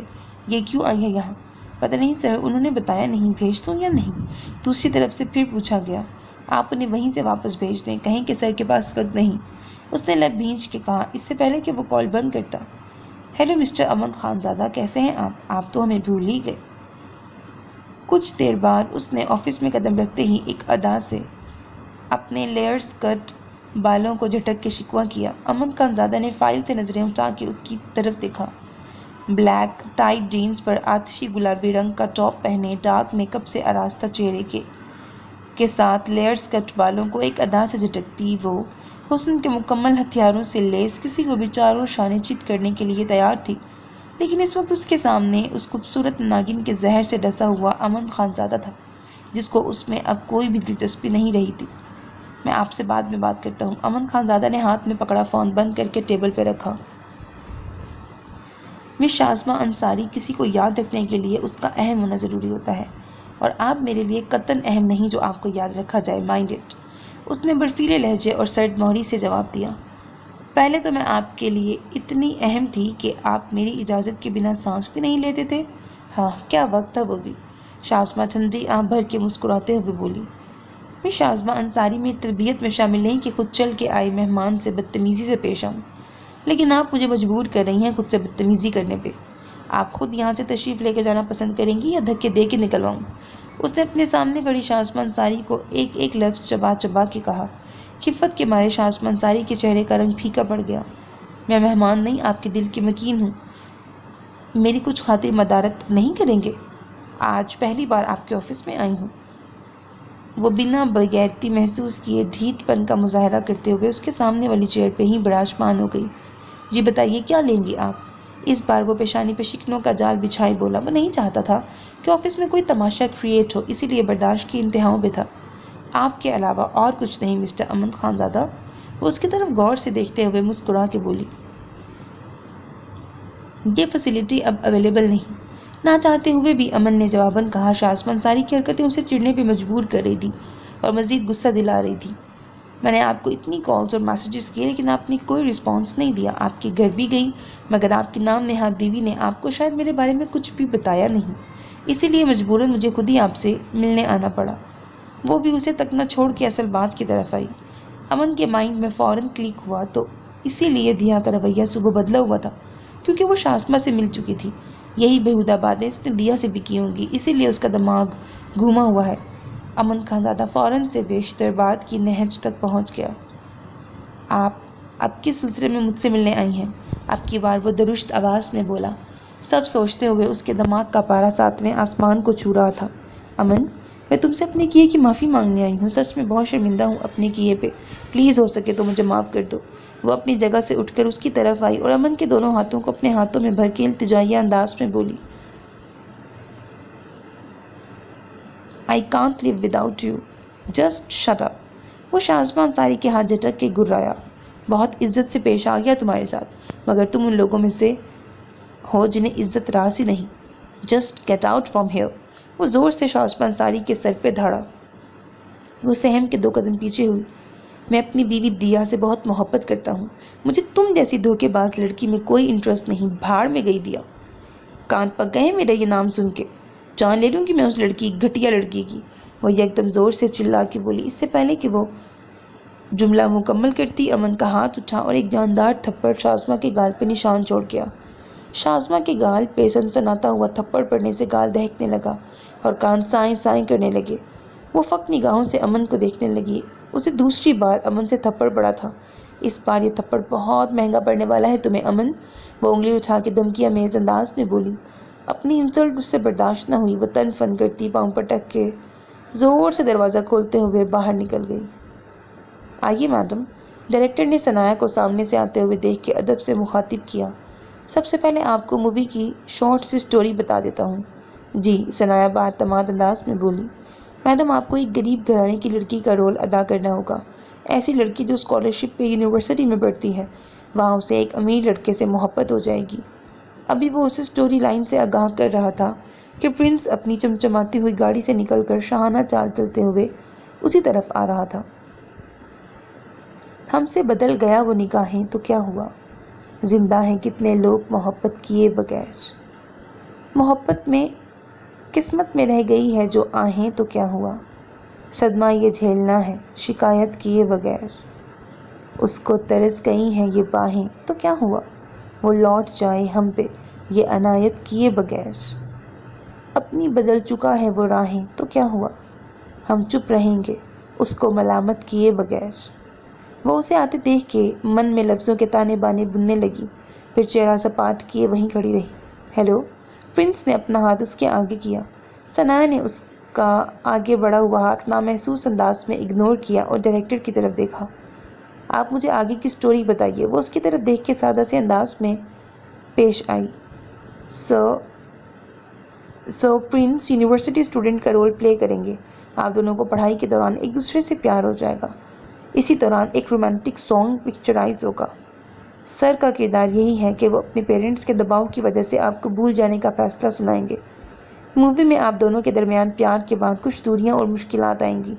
یہ کیوں آئی ہے یہاں؟ پتہ نہیں سر، انہوں نے بتایا نہیں، بھیج دوں یا نہیں؟ دوسری طرف سے پھر پوچھا گیا۔ آپ انہیں وہیں سے واپس بھیج دیں، کہیں کہ سر کے پاس وقت نہیں، اس نے لب بھینچ کے کہا اس سے پہلے کہ وہ کال بند کرتا۔ ہیلو مسٹر امن خانزادہ، کیسے ہیں آپ تو ہمیں بھول ہی گئے۔ کچھ دیر بعد اس نے آفس میں قدم رکھتے ہی ایک ادا سے اپنے لیئرز کٹ بالوں کو جھٹک کے شکوہ کیا۔ امن خانزادہ نے فائل سے نظریں اٹھا کے اس کی طرف دیکھا۔ بلیک ٹائٹ جینز پر آتشی گلابی رنگ کا ٹاپ پہنے، ڈارک میک اپ سے آراستہ چہرے کے ساتھ لیئرز کٹ بالوں کو ایک ادا سے جھٹکتی وہ حسن کے مکمل ہتھیاروں سے لیس کسی کو بھی چاروں شانے چیت کرنے کے لیے تیار تھی، لیکن اس وقت اس کے سامنے اس خوبصورت ناگن کے زہر سے ڈسا ہوا امن خانزادہ تھا، جس کو اس میں اب کوئی بھی دلچسپی نہیں رہی تھی۔ میں آپ سے بعد میں بات کرتا ہوں۔ امن خانزادہ نے ہاتھ میں پکڑا فون بند کر کے ٹیبل پہ رکھا۔ مس شازمہ انصاری، کسی کو یاد رکھنے کے لیے اس کا اہم ہونا ضروری ہوتا ہے، اور آپ میرے لیے قطعاً اہم نہیں جو آپ کو یاد رکھا جائے، مائنڈ اٹ۔ اس نے برفیلے لہجے اور سرد مہری سے جواب دیا۔ پہلے تو میں آپ کے لیے اتنی اہم تھی کہ آپ میری اجازت کے بنا سانس بھی نہیں لیتے تھے؟ ہاں، کیا وقت تھا وہ بھی، شازمہ ٹھنڈی آنکھ بھر کے مسکراتے ہوئے بولی۔ میں شازمہ انصاری میں تربیت میں شامل نہیں کہ خود چل کے آئے مہمان سے بدتمیزی سے پیش آؤں، لیکن آپ مجھے مجبور کر رہی ہیں خود سے بدتمیزی کرنے پہ۔ آپ خود یہاں سے تشریف لے کے جانا پسند کریں گی یا دھکے دے کے نکلواؤں؟ اس نے اپنے سامنے کھڑی شازمہ انصاری کو ایک ایک لفظ چبا چبا کے کہا۔ خفت کے مارے شازمہ انصاری کے چہرے کا رنگ پھیکا پڑ گیا۔ میں مہمان نہیں، آپ کے دل کی مکین ہوں، میری کچھ خاطر مدارت نہیں کریں گے؟ آج پہلی بار آپ کے آفس میں آئی ہوں۔ وہ بنا بغیرتی محسوس کیے ڈھیٹ پن کا مظاہرہ کرتے ہوئے اس کے سامنے والی چیئر پہ ہی براجمان ہو گئی۔ جی بتائیے، کیا لیں گی آپ؟ اس بار وہ پیشانی پہ شکنوں کا جال بچھائے بولا۔ وہ نہیں چاہتا تھا کہ آفس میں کوئی تماشا کریٹ ہو، اسی لیے برداشت کی انتہاؤں پہ تھا۔ آپ کے علاوہ اور کچھ نہیں مسٹر امن خانزادہ؟ وہ اس کی طرف غور سے دیکھتے ہوئے مسکرا کے بولی۔ یہ فیسلٹی اب اویلیبل نہیں، نہ چاہتے ہوئے بھی امن نے جواباً کہا۔ شازمہ انصاری کی حرکتیں اسے چڑھنے پہ مجبور کر رہی تھی اور مزید غصہ دلا رہی تھی۔ میں نے آپ کو اتنی کالز اور میسیجز کیے لیکن آپ نے کوئی رسپانس نہیں دیا۔ آپ کے گھر بھی گئی مگر آپ کی نام نہاد بیوی نے آپ کو شاید میرے بارے میں کچھ بھی بتایا نہیں، اسی لیے مجبوراً مجھے خود ہی آپ سے ملنے آنا پڑا۔ وہ بھی اسے تک نہ چھوڑ کے اصل بات کی طرف آئی۔ امن کے مائنڈ میں فوراً کلک ہوا تو اسی لیے دیا کا رویہ صبح بدلا ہوا تھا، کیونکہ وہ شازمہ سے مل چکی تھی۔ یہی بےہودہ باتیں اس نے دیا سے بھی کی ہوں گی، اسی لیے اس کا دماغ گھوما ہوا ہے۔ امن خانزادہ فوراً سے بیشتر بات کی نہج تک پہنچ گیا۔ آپ اب کس سلسلے میں مجھ سے ملنے آئی ہیں؟ اب کی بار وہ درشت آواز میں بولا۔ سب سوچتے ہوئے اس کے دماغ کا پارا ساتویں آسمان کو چھو رہا تھا۔ امن، میں تم سے اپنے کیے کی معافی مانگنے آئی ہوں، سچ میں بہت شرمندہ ہوں اپنے کیے پہ، پلیز ہو سکے تو مجھے معاف کر دو۔ وہ اپنی جگہ سے اٹھ کر اس کی طرف آئی اور امن کے دونوں ہاتھوں کو اپنے ہاتھوں میں بھر کے التجائیہ انداز میں بولی۔ I can't live without you. Just shut up. وہ شازمہ انصاری کے ہاتھ جھٹک کے گرایا۔ بہت عزت سے پیش آ گیا تمہارے ساتھ، مگر تم ان لوگوں میں سے ہو جنہیں عزت راس ہی نہیں۔ Just get out from here. وہ زور سے شازمہ انصاری کے سر پہ دھاڑا۔ وہ سہم کے 2 قدم پیچھے ہوئی۔ میں اپنی بیوی دیا سے بہت محبت کرتا ہوں، مجھے تم جیسی دھوکے باز لڑکی میں کوئی انٹرسٹ نہیں۔ بھاڑ میں گئی دیا۔ کان پک گئے میرا یہ نام سن کے؟ جان لے لوں گی میں اس لڑکی، گھٹیا لڑکی کی، وہ یکدم زور سے چلا کے بولی۔ اس سے پہلے کہ وہ جملہ مکمل کرتی، امن کا ہاتھ اٹھا اور ایک جاندار تھپڑ شازمہ کے گال پہ نشان چھوڑ گیا۔ شازمہ کے گال پہ سنسناتا ہوا تھپڑ پڑنے سے گال دہکنے لگا اور کان سائیں سائیں کرنے لگے۔ وہ فقط نگاہوں سے امن کو دیکھنے لگی۔ اسے دوسری بار امن سے تھپڑ پڑا تھا۔ اس بار یہ تھپڑ بہت مہنگا پڑنے والا ہے تمہیں امن، وہ انگلی اٹھا کے دھمکیہ میز انداز میں بولی۔ اپنی انسلٹ اس سے برداشت نہ ہوئی، وہ تن فن کرتی پاؤں پٹک کے زور سے دروازہ کھولتے ہوئے باہر نکل گئی۔ آئیے میڈم، ڈائریکٹر نے ثنایا کو سامنے سے آتے ہوئے دیکھ کے ادب سے مخاطب کیا۔ سب سے پہلے آپ کو مووی کی شارٹ سی سٹوری بتا دیتا ہوں۔ جی، ثنایا باعتماد انداز میں بولی۔ میڈم، آپ کو ایک غریب گھرانے کی لڑکی کا رول ادا کرنا ہوگا، ایسی لڑکی جو اسکالرشپ پہ یونیورسٹی میں پڑھتی ہے، وہاں اسے ایک امیر لڑکے سے محبت ہو جائے گی۔ ابھی وہ اسے سٹوری لائن سے آگاہ کر رہا تھا کہ پرنس اپنی چمچماتی ہوئی گاڑی سے نکل کر شاہانہ چال چلتے ہوئے اسی طرف آ رہا تھا۔ ہم سے بدل گیا وہ نگاہیں تو کیا ہوا، زندہ ہیں کتنے لوگ محبت کیے بغیر، محبت میں قسمت میں رہ گئی ہے جو آہیں تو کیا ہوا، صدمہ یہ جھیلنا ہے شکایت کیے بغیر، اس کو ترس گئی ہیں یہ باہیں تو کیا ہوا، وہ لوٹ جائے ہم پہ یہ عنایت کیے بغیر۔ اپنی بدل چکا ہے وہ راہیں، تو کیا ہوا، ہم چپ رہیں گے اس کو ملامت کیے بغیر۔ وہ اسے آتے دیکھ کے من میں لفظوں کے تانے بانے بننے لگی، پھر چہرہ سپاٹ کیے وہیں کھڑی رہی۔ ہیلو، پرنس نے اپنا ہاتھ اس کے آگے کیا۔ ثناء نے اس کا آگے بڑھا ہوا ہاتھ نامحسوس انداز میں اگنور کیا اور ڈائریکٹر کی طرف دیکھا۔ آپ مجھے آگے کی سٹوری بتائیے۔ وہ اس کی طرف دیکھ کے سادہ سے انداز میں پیش آئی۔ سو پرنس یونیورسٹی اسٹوڈنٹ کا رول پلے کریں گے۔ آپ دونوں کو پڑھائی کے دوران ایک دوسرے سے پیار ہو جائے گا، اسی دوران ایک رومانٹک سانگ پکچرائز ہوگا۔ سر کا کردار یہی ہے کہ وہ اپنے پیرنٹس کے دباؤ کی وجہ سے آپ کو بھول جانے کا فیصلہ سنائیں گے۔ مووی میں آپ دونوں کے درمیان پیار کے بعد کچھ دوریاں اور مشکلات آئیں گی۔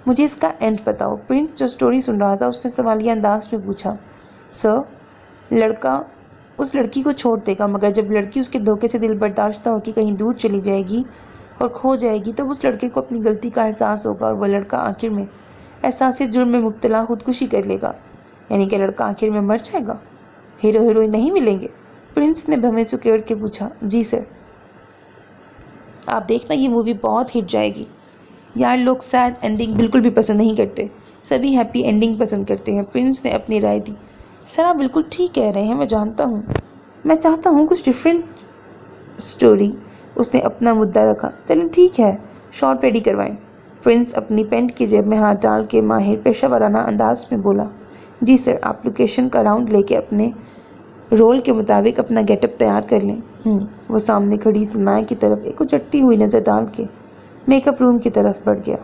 مجھے اس کا اینڈ بتاؤ۔ پرنس جو سٹوری سن رہا تھا اس نے سوالیہ انداز میں پوچھا۔ سر، لڑکا اس لڑکی کو چھوڑ دے گا، مگر جب لڑکی اس کے دھوکے سے دل برداشتہ ہو کے کہیں دور چلی جائے گی اور کھو جائے گی، تب اس لڑکے کو اپنی غلطی کا احساس ہوگا اور وہ لڑکا آخر میں احساس جرم میں مبتلا خودکشی کر لے گا۔ یعنی کہ لڑکا آخر میں مر جائے گا، ہیرو ہیروئن نہیں ملیں گے؟ پرنس نے بھویں سکیڑ کے پوچھا۔ جی سر۔ آپ دیکھنا یہ مووی بہت ہٹ جائے گی۔ یار، لوگ سیڈ اینڈنگ بالکل بھی پسند نہیں کرتے، سبھی ہیپی اینڈنگ پسند کرتے ہیں۔ پرنس نے اپنی رائے دی۔ سر، آپ بالکل ٹھیک کہہ رہے ہیں، میں جانتا ہوں، میں چاہتا ہوں کچھ ڈفرینٹ سٹوری۔ اس نے اپنا مدعا رکھا۔ چلیں ٹھیک ہے، شارٹ ریڈی کروائیں۔ پرنس اپنی پینٹ کی جیب میں ہاتھ ڈال کے ماہر پیشہ ورانہ انداز میں بولا۔ جی سر، آپ لوکیشن کا راؤنڈ لے کے اپنے رول کے مطابق اپنا گیٹ اپ تیار کر لیں۔ وہ سامنے کھڑی ثناء کی طرف ایک اچٹتی ہوئی نظر ڈال کے میک اپ روم کی طرف بڑھ گیا۔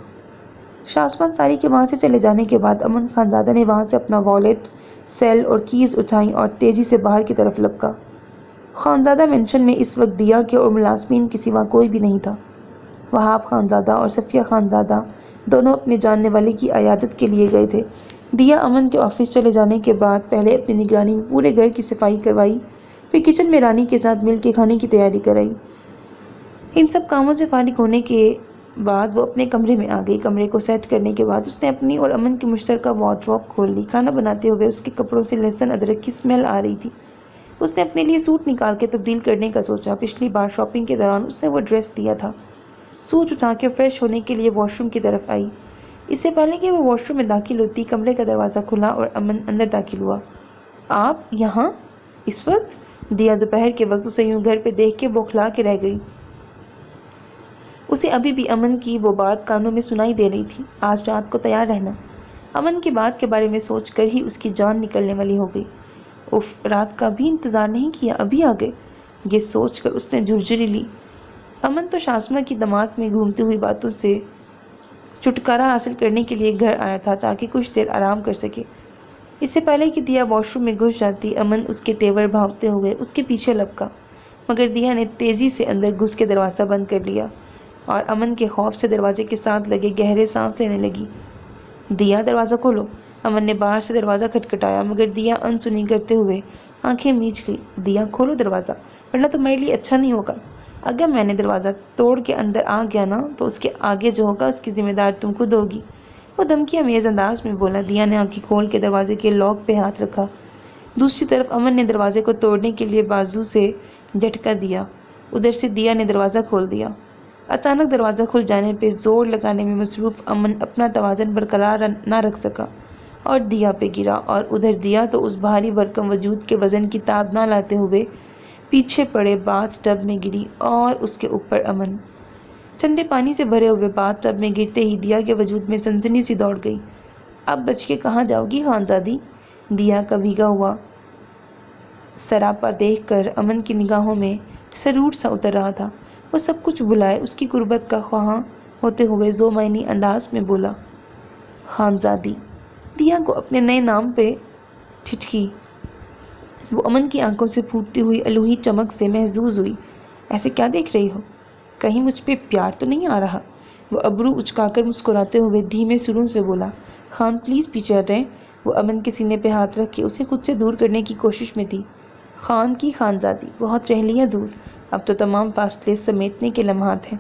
شاسمان ساری کے وہاں سے چلے جانے کے بعد امن خانزادہ نے وہاں سے اپنا والیٹ، سیل اور کیز اٹھائیں اور تیزی سے باہر کی طرف لپکا۔ خانزادہ مینشن میں اس وقت دیا کے اور ملازمین کے سوا کوئی بھی نہیں تھا۔ وہاب خانزادہ اور صفیہ خانزادہ دونوں اپنے جاننے والے کی عیادت کے لیے گئے تھے۔ دیا امن کے آفس چلے جانے کے بعد پہلے اپنی نگرانی میں پورے گھر کی صفائی کروائی، پھر کچن میں رانی کے ساتھ مل کے کھانے کی تیاری کرائی۔ ان سب کاموں سے فارغ ہونے کے بعد وہ اپنے کمرے میں آ گئی۔ کمرے کو سیٹ کرنے کے بعد اس نے اپنی اور امن کی مشترکہ وارڈروب کھول لی۔ کھانا بناتے ہوئے اس کے کپڑوں سے لہسن ادرک کی اسمیل آ رہی تھی۔ اس نے اپنے لیے سوٹ نکال کے تبدیل کرنے کا سوچا۔ پچھلی بار شاپنگ کے دوران اس نے وہ ڈریس دیا تھا۔ سوٹ اٹھا کے فریش ہونے کے لیے واش روم کی طرف آئی۔ اس سے پہلے کہ وہ واش روم میں داخل ہوتی، کمرے کا دروازہ کھلا اور امن اندر داخل ہوا۔ آپ یہاں اس وقت؟ دیا دوپہر کے وقت اسے یوں گھر پہ دیکھ کے بوکھلا کے رہ گئی۔ اسے ابھی بھی امن کی وہ بات کانوں میں سنائی دے رہی تھی۔ آج رات کو تیار رہنا۔ امن کی بات کے بارے میں سوچ کر ہی اس کی جان نکلنے والی ہو گئی۔ اف، رات کا بھی انتظار نہیں کیا، ابھی آ گئے؟ یہ سوچ کر اس نے جھرجھری لی۔ امن تو شاسمہ کی دماغ میں گھومتی ہوئی باتوں سے چھٹکارا حاصل کرنے کے لیے گھر آیا تھا تاکہ کچھ دیر آرام کر سکے۔ اس سے پہلے کہ دیا واش روم میں گھس جاتی، امن اس کے تیور بھاگتے ہوئے اس کے پیچھے لپکا، مگر دیا نے تیزی سے اندر گھس کے دروازہ بند کر لیا اور امن کے خوف سے دروازے کے ساتھ لگے گہرے سانس لینے لگی۔ دیا، دروازہ کھولو۔ امن نے باہر سے دروازہ کھٹکھٹایا، مگر دیا انسنی کرتے ہوئے آنکھیں میچ گئی۔ دیا، کھولو دروازہ، ورنہ تمہارے لیے اچھا نہیں ہوگا۔ اگر میں نے دروازہ توڑ کے اندر آ گیا نا تو اس کے آگے جو ہوگا اس کی ذمہ دار تم خود ہوگی، وہ دھمکی امیز انداز میں بولا۔ دیا نے آنکھیں کھول کے دروازے کے لاک پہ ہاتھ رکھا۔ دوسری طرف امن نے دروازے کو توڑنے کے لیے بازو سے جھٹکا دیا۔ ادھر سے دیا نے دروازہ کھول دیا۔ اچانک دروازہ کھل جانے پہ زور لگانے میں مصروف امن اپنا توازن برقرار نہ رکھ سکا اور دیا پہ گرا، اور ادھر دیا تو اس بھاری بھرکم وجود کے وزن کی تاب نہ لاتے ہوئے پیچھے پڑے باتھ ٹب میں گری اور اس کے اوپر امن۔ ٹھنڈے پانی سے بھرے ہوئے باتھ ٹب میں گرتے ہی دیا کے وجود میں سنسنی سی دوڑ گئی۔ اب بچ کے کہاں جاؤ گی خانزادی؟ دیا کا بھیگا ہوا سراپا دیکھ کر امن کی نگاہوں میں سرور سا اتر رہا تھا۔ وہ سب کچھ بلائے اس کی قربت کا خواہاں ہوتے ہوئے ذو معنی انداز میں بولا، خانزادی۔ دیا کو اپنے نئے نام پہ ٹھٹکی وہ امن کی آنکھوں سے پھوٹتی ہوئی الوہی چمک سے محظوظ ہوئی۔ ایسے کیا دیکھ رہی ہو؟ کہیں مجھ پہ پیار تو نہیں آ رہا؟ وہ ابرو اچکا کر مسکراتے ہوئے دھیمے سروں سے بولا۔ خان پلیز پیچھے ہٹیں۔ وہ امن کے سینے پہ ہاتھ رکھ کے اسے خود سے دور کرنے کی کوشش میں تھی۔ خان کی خانزادی، بہت رہ لیا دور، اب تو تمام فاصلے سمیٹنے کے لمحات ہیں،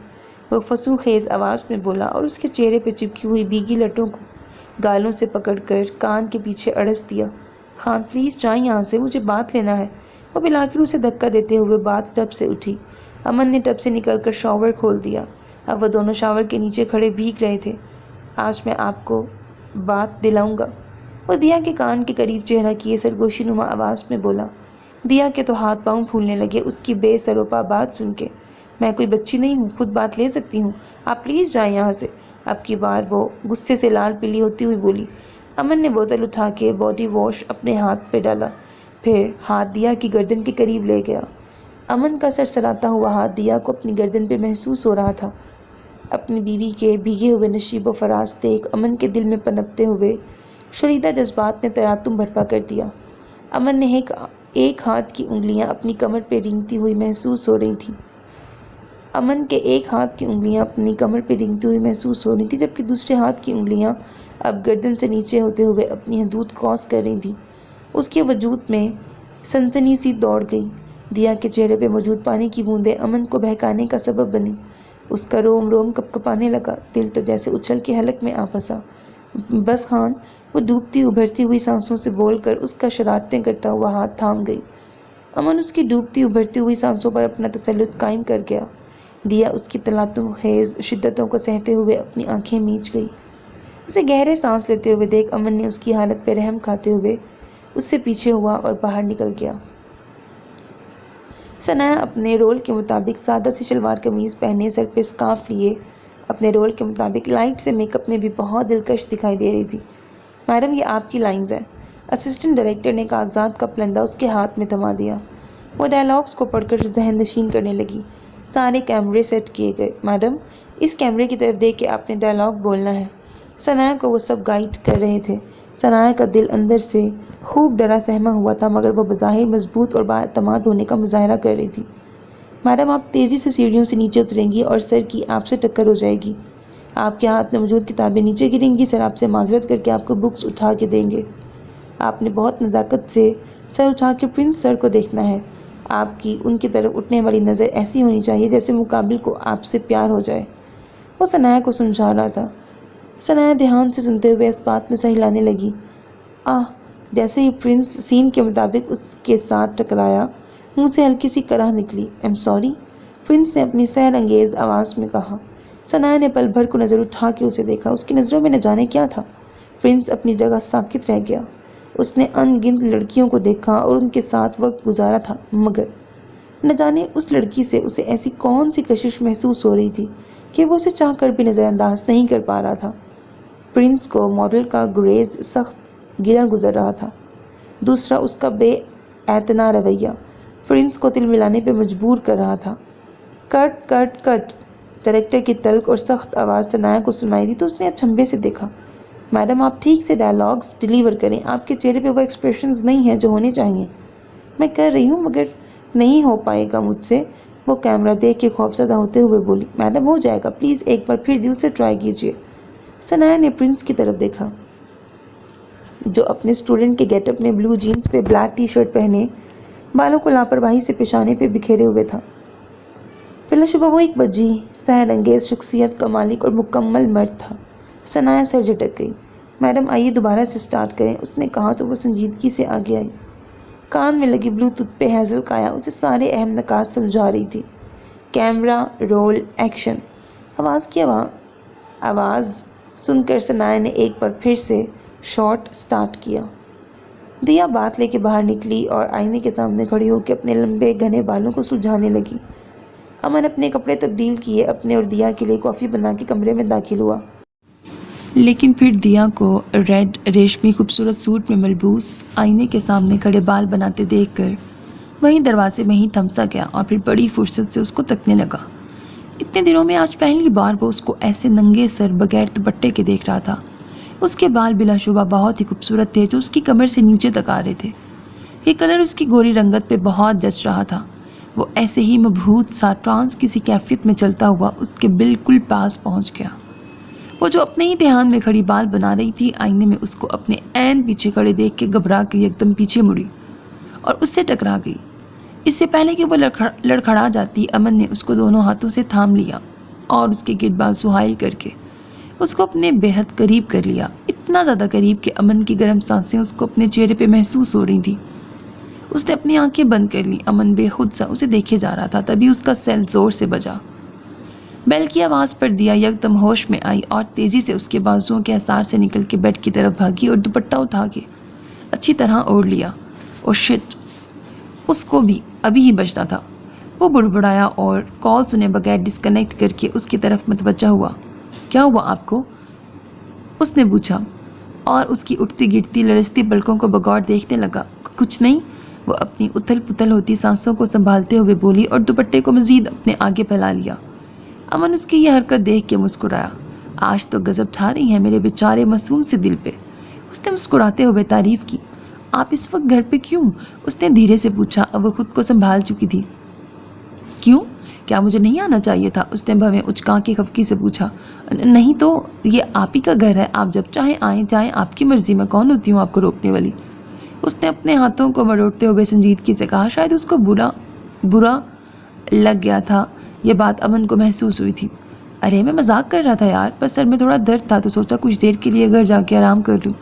وہ فسوں خیز آواز میں بولا اور اس کے چہرے پہ چپکی ہوئی بھیگی لٹوں کو گالوں سے پکڑ کر کان کے پیچھے اڑس دیا۔ خان پلیز جائیں یہاں سے، مجھے بات لینا ہے۔ وہ بلا کر اسے دھکا دیتے ہوئے باتھ ٹب سے اٹھی۔ امن نے ٹب سے نکل کر شاور کھول دیا۔ اب وہ دونوں شاور کے نیچے کھڑے بھیگ رہے تھے۔ آج میں آپ کو بات دلاؤں گا، وہ دیا کے کان کے قریب چہرہ کیے سرگوشی نما آواز میں بولا۔ دیا کے تو ہاتھ پاؤں پھولنے لگے اس کی بے سروپا بات سن کے۔ میں کوئی بچی نہیں ہوں، خود بات لے سکتی ہوں، آپ پلیز جائیں یہاں سے۔ اب کی بار وہ غصے سے لال پیلی ہوتی ہوئی بولی۔ امن نے بوتل اٹھا کے باڈی واش اپنے ہاتھ پہ ڈالا، پھر ہاتھ دیا کی گردن کے قریب لے گیا۔ امن کا سرسراتا ہوا ہاتھ دیا کو اپنی گردن پہ محسوس ہو رہا تھا۔ اپنی بیوی کے بھیگے ہوئے نشیب و فراز دیکھ امن کے دل میں پنپتے ہوئے شریدہ جذبات نے تیاتم برپا کر دیا۔ امن نے ایک ہاتھ کی انگلیاں اپنی کمر پہ رینگتی ہوئی محسوس ہو رہی تھیں۔ امن کے ایک ہاتھ کی انگلیاں اپنی کمر پہ رینگتی ہوئی محسوس ہو رہی تھیں، جبکہ دوسرے ہاتھ کی انگلیاں اب گردن سے نیچے ہوتے ہوئے اپنی حدود کراس کر رہی تھیں۔ اس کے وجود میں سنسنی سی دوڑ گئی۔ دیا کے چہرے پہ موجود پانی کی بوندیں امن کو بہکانے کا سبب بنی۔ اس کا روم روم کپکپانے لگا، دل تو جیسے اچھل کے حلق میں آ پھنسا۔ بس خان، وہ ڈوبتی ابھرتی ہوئی سانسوں سے بول کر اس کا شرارتیں کرتا ہوا ہاتھ تھام گئی۔ امن اس کی ڈوبتی ابھرتی ہوئی سانسوں پر اپنا تسلط قائم کر گیا۔ دیا اس کی تلاطم خیز شدتوں کو سہتے ہوئے اپنی آنکھیں میچ گئی۔ اسے گہرے سانس لیتے ہوئے دیکھ امن نے اس کی حالت پہ رحم کھاتے ہوئے اس سے پیچھے ہوا اور باہر نکل گیا۔ ثناء اپنے رول کے مطابق سادہ سی شلوار قمیض پہنے، سر پہ اسکارف لیے اپنے رول کے مطابق لائٹ سے میک اپ میں بھی بہت دلکش دکھائی دے رہی تھی۔ میڈم، یہ آپ کی لائنز ہیں۔ اسسٹنٹ ڈائریکٹر نے کاغذات کا پلندہ اس کے ہاتھ میں تھما دیا۔ وہ ڈائلاگس کو پڑھ کر ذہن نشین کرنے لگی۔ سارے کیمرے سیٹ کیے گئے۔ میڈم، اس کیمرے کی طرف دیکھ کے آپ نے ڈائلاگ بولنا ہے۔ ثناء کو وہ سب گائیڈ کر رہے تھے۔ ثناء کا دل اندر سے خوب ڈرا سہما ہوا تھا، مگر وہ بظاہر مضبوط اور بااعتماد ہونے کا مظاہرہ کر رہی تھی۔ میڈم، آپ تیزی سے سیڑھیوں سے نیچے اتریں گی اور سر کی آپ سے ٹکر ہو جائے گی۔ آپ کے ہاتھ میں موجود کتابیں نیچے گریں گی، سر آپ سے معذرت کر کے آپ کو بکس اٹھا کے دیں گے۔ آپ نے بہت نزاکت سے سر اٹھا کے پرنس سر کو دیکھنا ہے۔ آپ کی ان کی طرف اٹھنے والی نظر ایسی ہونی چاہیے جیسے مقابل کو آپ سے پیار ہو جائے۔ وہ ثناء کو سمجھا رہا تھا۔ ثناء دھیان سے سنتے ہوئے اس بات میں سر ہلانے لگی۔ جیسے ہی پرنس سین کے مطابق اس کے ساتھ ٹکرایا، منہ سے ہلکی سی کرہ نکلی۔ ایم سوری، پرنس نے اپنی سحر انگیز آواز میں کہا۔ ثناء نے پل بھر کو نظر اٹھا کے اسے دیکھا۔ اس کی نظروں میں نہ جانے کیا تھا۔ پرنس اپنی جگہ ساکت رہ گیا۔ اس نے ان گنت لڑکیوں کو دیکھا اور ان کے ساتھ وقت گزارا تھا، مگر نہ جانے اس لڑکی سے اسے ایسی کون سی کشش محسوس ہو رہی تھی کہ وہ اسے چاہ کر بھی نظر انداز نہیں کر پا رہا تھا۔ پرنس کو ماڈل کا گریز سخت گرا گزر رہا تھا۔ دوسرا، اس کا بے اعتنا رویہ پرنس کو دل ملانے پہ مجبور کر رہا تھا۔ کٹ کٹ کٹ، ڈائریکٹر کی تلخ اور سخت آواز ثناء کو سنائی دی تو اس نے اچنبھے سے دیکھا۔ میڈم، آپ ٹھیک سے ڈائلاگس ڈیلیور کریں، آپ کے چہرے پہ وہ ایکسپریشنز نہیں ہیں جو ہونے چاہیے۔ میں کر رہی ہوں مگر نہیں ہو پائے گا مجھ سے، وہ کیمرہ دیکھ کے خوفزدہ ہوتے ہوئے بولی۔ میڈم، ہو جائے گا، پلیز ایک بار پھر دل سے ٹرائی کیجیے۔ ثناء نے پرنس کی طرف دیکھا، جو اپنے اسٹوڈنٹ کے گیٹ اپ میں بلو جینز پہ بلیک ٹی شرٹ پہنے بالوں کو لاپرواہی سے پیشانے پہ بکھیرے ہوئے تھا۔ بلا شبہ وہ ایک وجیح، سحر انگیز شخصیت کا مالک اور مکمل مرد تھا۔ ثناء سر جھٹک گئی۔ میڈم، آئیے دوبارہ سے سٹارٹ کریں، اس نے کہا تو وہ سنجیدگی سے آگے آئی۔ کان میں لگی بلوٹوتھ پہ ہیزل کایا اسے سارے اہم نکات سمجھا رہی تھی۔ Camera roll action. آواز سن کر ثناء نے ایک بار پھر سے شاٹ سٹارٹ کیا۔ دیا بات لے کے باہر نکلی اور آئینے کے سامنے کھڑی ہو کے اپنے لمبے گھنے بالوں کو سلجھانے لگی۔ امن اپنے کپڑے تبدیل کیے، اپنے اور دیا کے لیے کافی بنا کے کمرے میں داخل ہوا۔ لیکن پھر دیا کو ریڈ ریشمی خوبصورت سوٹ میں ملبوس آئینے کے سامنے کھڑے بال بناتے دیکھ کر وہیں دروازے میں ہی تھمسا گیا اور پھر بڑی فرصت سے اس کو تکنے لگا۔ اتنے دنوں میں آج پہلی بار وہ اس کو ایسے ننگے سر بغیر دوپٹے کے دیکھ رہا تھا۔ اس کے بال بلا شبہ بہت ہی خوبصورت تھے، جو اس کی کمر سے نیچے تک آ رہے تھے۔ یہ کلر اس کی گوری رنگت پہ بہت جچ رہا تھا۔ وہ ایسے ہی مبہوت سا ٹرانس کسی کیفیت میں چلتا ہوا اس کے بالکل پاس پہنچ گیا۔ وہ جو اپنے ہی دھیان میں کھڑی بال بنا رہی تھی، آئینے میں اس کو اپنے عین پیچھے کھڑے دیکھ کے گھبرا کے ایک دم پیچھے مڑی اور اس سے ٹکرا گئی۔ اس سے پہلے کہ وہ لڑکھڑا جاتی، امن نے اس کو دونوں ہاتھوں سے تھام لیا اور اس کے گرد بازو حائل کر کے اس کو اپنے بےحد قریب کر لیا، اتنا زیادہ قریب کہ امن کی گرم سانسیں اس کو اپنے چہرے پہ محسوس ہو رہی تھیں۔ اس نے اپنی آنکھیں بند کر لی. امن بے خود سا اسے دیکھے جا رہا تھا. تبھی اس کا سیل زور سے بجا. بیل کی آواز پر دیا یکدم ہوش میں آئی اور تیزی سے اس کے بازوؤں کے اثار سے نکل کے بیڈ کی طرف بھاگی اور دوپٹہ اٹھا کے اچھی طرح اوڑھ لیا. او شٹ! اس کو بھی ابھی ہی بجنا تھا. وہ بڑبڑایا اور کال سنے بغیر ڈسکنیکٹ کر کے اس کی طرف متوجہ ہوا. کیا ہوا آپ کو؟ اس نے پوچھا اور اس کی اٹھتی گرتی لرزتی پلکوں کو بغور دیکھنے لگا. کچھ نہیں، وہ اپنی اتھل پتھل ہوتی سانسوں کو سنبھالتے ہوئے بولی اور دوپٹے کو مزید اپنے آگے پھیلا لیا. امن اس کی یہ حرکت دیکھ کے مسکرایا. آج تو گزب ٹھا رہی ہیں میرے بیچارے معصوم سے دل پہ. اس نے مسکراتے ہوئے تعریف کی. آپ اس وقت گھر پہ کیوں؟ اس نے دھیرے سے پوچھا. اب وہ خود کو سنبھال چکی تھی. کیوں؟ کیا مجھے نہیں آنا چاہیے تھا؟ اس نے بھویں اچکا کے خفگی سے پوچھا. نہیں تو یہ آپ ہی کا گھر ہے، آپ جب چاہیں آئیں جائیں، آپ کی مرضی. میں کون ہوتی ہوں آپ کو روکنے والی؟ اس نے اپنے ہاتھوں کو مروڑتے ہوئے سنجیدگی سے کہا. شاید اس کو برا لگ گیا تھا. یہ بات امن کو محسوس ہوئی تھی. ارے میں مذاق کر رہا تھا یار، بس سر میں تھوڑا درد تھا تو سوچا کچھ دیر کے لیے گھر جا کے آرام کر لوں.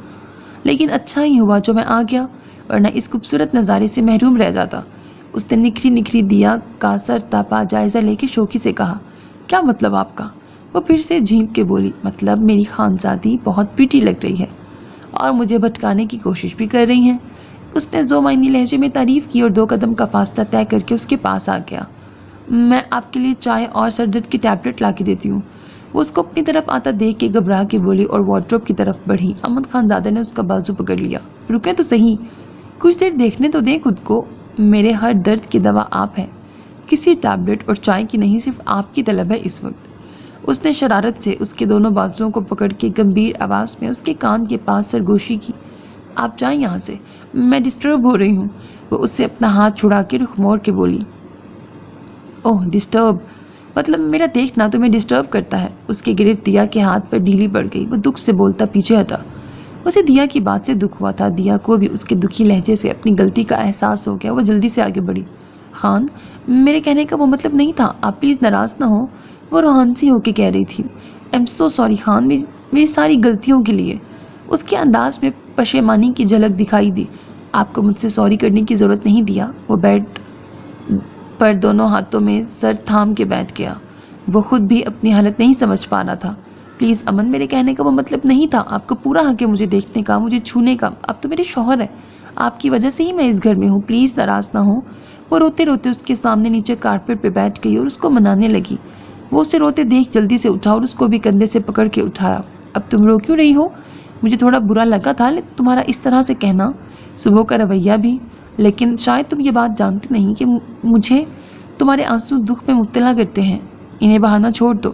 لیکن اچھا ہی ہوا جو میں آ گیا، ورنہ اس خوبصورت نظارے سے محروم رہ جاتا. اس نے نکھری دیا کا سر تاپا جائزہ لے کے شوخی سے کہا. کیا مطلب آپ کا؟ وہ پھر سے جھینک کے بولی. مطلب میری خانزادی بہت پیٹی لگ رہی ہے اور مجھے بھٹکانے کی کوشش بھی کر رہی ہیں. اس نے ذومعنی لہجے میں تعریف کی اور 2 قدم کا فاصلہ طے کر کے اس کے پاس آ گیا. میں آپ کے لیے چائے اور سر درد کی ٹیبلٹ لا کے دیتی ہوں. وہ اس کو اپنی طرف آتا دیکھ کے گھبرا کے بولی اور وارڈروب کی طرف بڑھی. امن خانزادہ نے اس کا بازو پکڑ لیا. رکیں تو صحیح، کچھ دیر دیکھنے تو دیں خود کو. میرے ہر درد کی دوا آپ ہیں، کسی ٹیبلٹ اور چائے کی نہیں، صرف آپ کی طلب ہے اس وقت. اس نے شرارت سے اس کے دونوں بازوؤں کو پکڑ کے گمبھیر آواز میں اس کے کان کے پاس سرگوشی کی. آپ جائیں یہاں سے، میں ڈسٹرب ہو رہی ہوں. وہ اس سے اپنا ہاتھ چھڑا کے رخ موڑ کے بولی. اوہ ڈسٹرب؟ مطلب میرا دیکھنا تمہیں ڈسٹرب کرتا ہے؟ اس کے گرفت دیا کے ہاتھ پر ڈھیلی پڑ گئی. وہ دکھ سے بولتا پیچھے ہٹا. اسے دیا کی بات سے دکھ ہوا تھا. دیا کو بھی اس کے دکھی لہجے سے اپنی غلطی کا احساس ہو گیا. وہ جلدی سے آگے بڑھی. خان، میرے کہنے کا وہ مطلب نہیں تھا، آپ پلیز ناراض نہ ہو. وہ روحان سی ہو کے کہہ رہی تھی. I am so sorry Khan, میری ساری غلطیوں کے لیے. اس کے انداز میں پشیمانی کی جھلک دکھائی دی. آپ کو مجھ سے سوری کرنے کی ضرورت نہیں دیا. وہ بیڈ پر دونوں ہاتھوں میں سر تھام کے بیٹھ گیا. وہ خود بھی اپنی حالت نہیں سمجھ پا رہا تھا. پلیز امن، میرے کہنے کا وہ مطلب نہیں تھا. آپ کو پورا حق ہے مجھے دیکھنے کا، مجھے چھونے کا. اب تو میرے شوہر ہے، آپ کی وجہ سے ہی میں اس گھر میں ہوں. پلیز ناراض نہ ہوں. وہ روتے روتے اس کے سامنے نیچے کارپیٹ پہ بیٹھ گئی اور اس کو منانے لگی. وہ اسے روتے دیکھ جلدی سے اٹھا اور اس کو بھی کندھے سے پکڑ کے اٹھایا. اب تم رو کیوں رہی ہو؟ مجھے تھوڑا برا لگا تھا تمہارا اس طرح سے کہنا، صبح کا رویہ بھی. لیکن شاید تم یہ بات جانتی نہیں کہ مجھے تمہارے آنسو دکھ میں مبتلا کرتے ہیں. انہیں بہانا چھوڑ دو.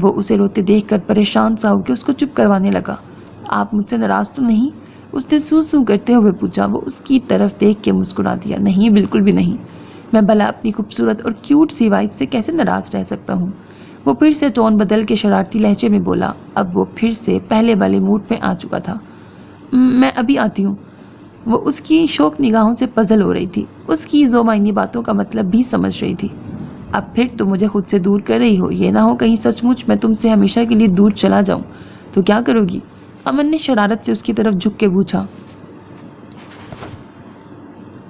وہ اسے روتے دیکھ کر پریشان سا ہو کے اس کو چپ کروانے لگا. آپ مجھ سے ناراض تو نہیں؟ اس نے سو کرتے ہوئے پوچھا. وہ اس کی طرف دیکھ کے مسکرا دیا. نہیں، بالکل بھی نہیں. میں بھلا اپنی خوبصورت اور کیوٹ سی وائف سے کیسے ناراض رہ سکتا ہوں؟ وہ پھر سے ٹون بدل کے شرارتی لہجے میں بولا. اب وہ پھر سے پہلے والے موڈ میں آ چکا تھا. میں ابھی آتی ہوں. وہ اس کی شوق نگاہوں سے پزل ہو رہی تھی. اس کی ذومعنی باتوں کا مطلب بھی سمجھ رہی تھی. اب پھر تم مجھے خود سے دور کر رہی ہو. یہ نہ ہو کہیں سچ مچ میں تم سے ہمیشہ کے لیے دور چلا جاؤں تو کیا کرو گی؟ امن نے شرارت سے اس کی طرف جھک کے پوچھا.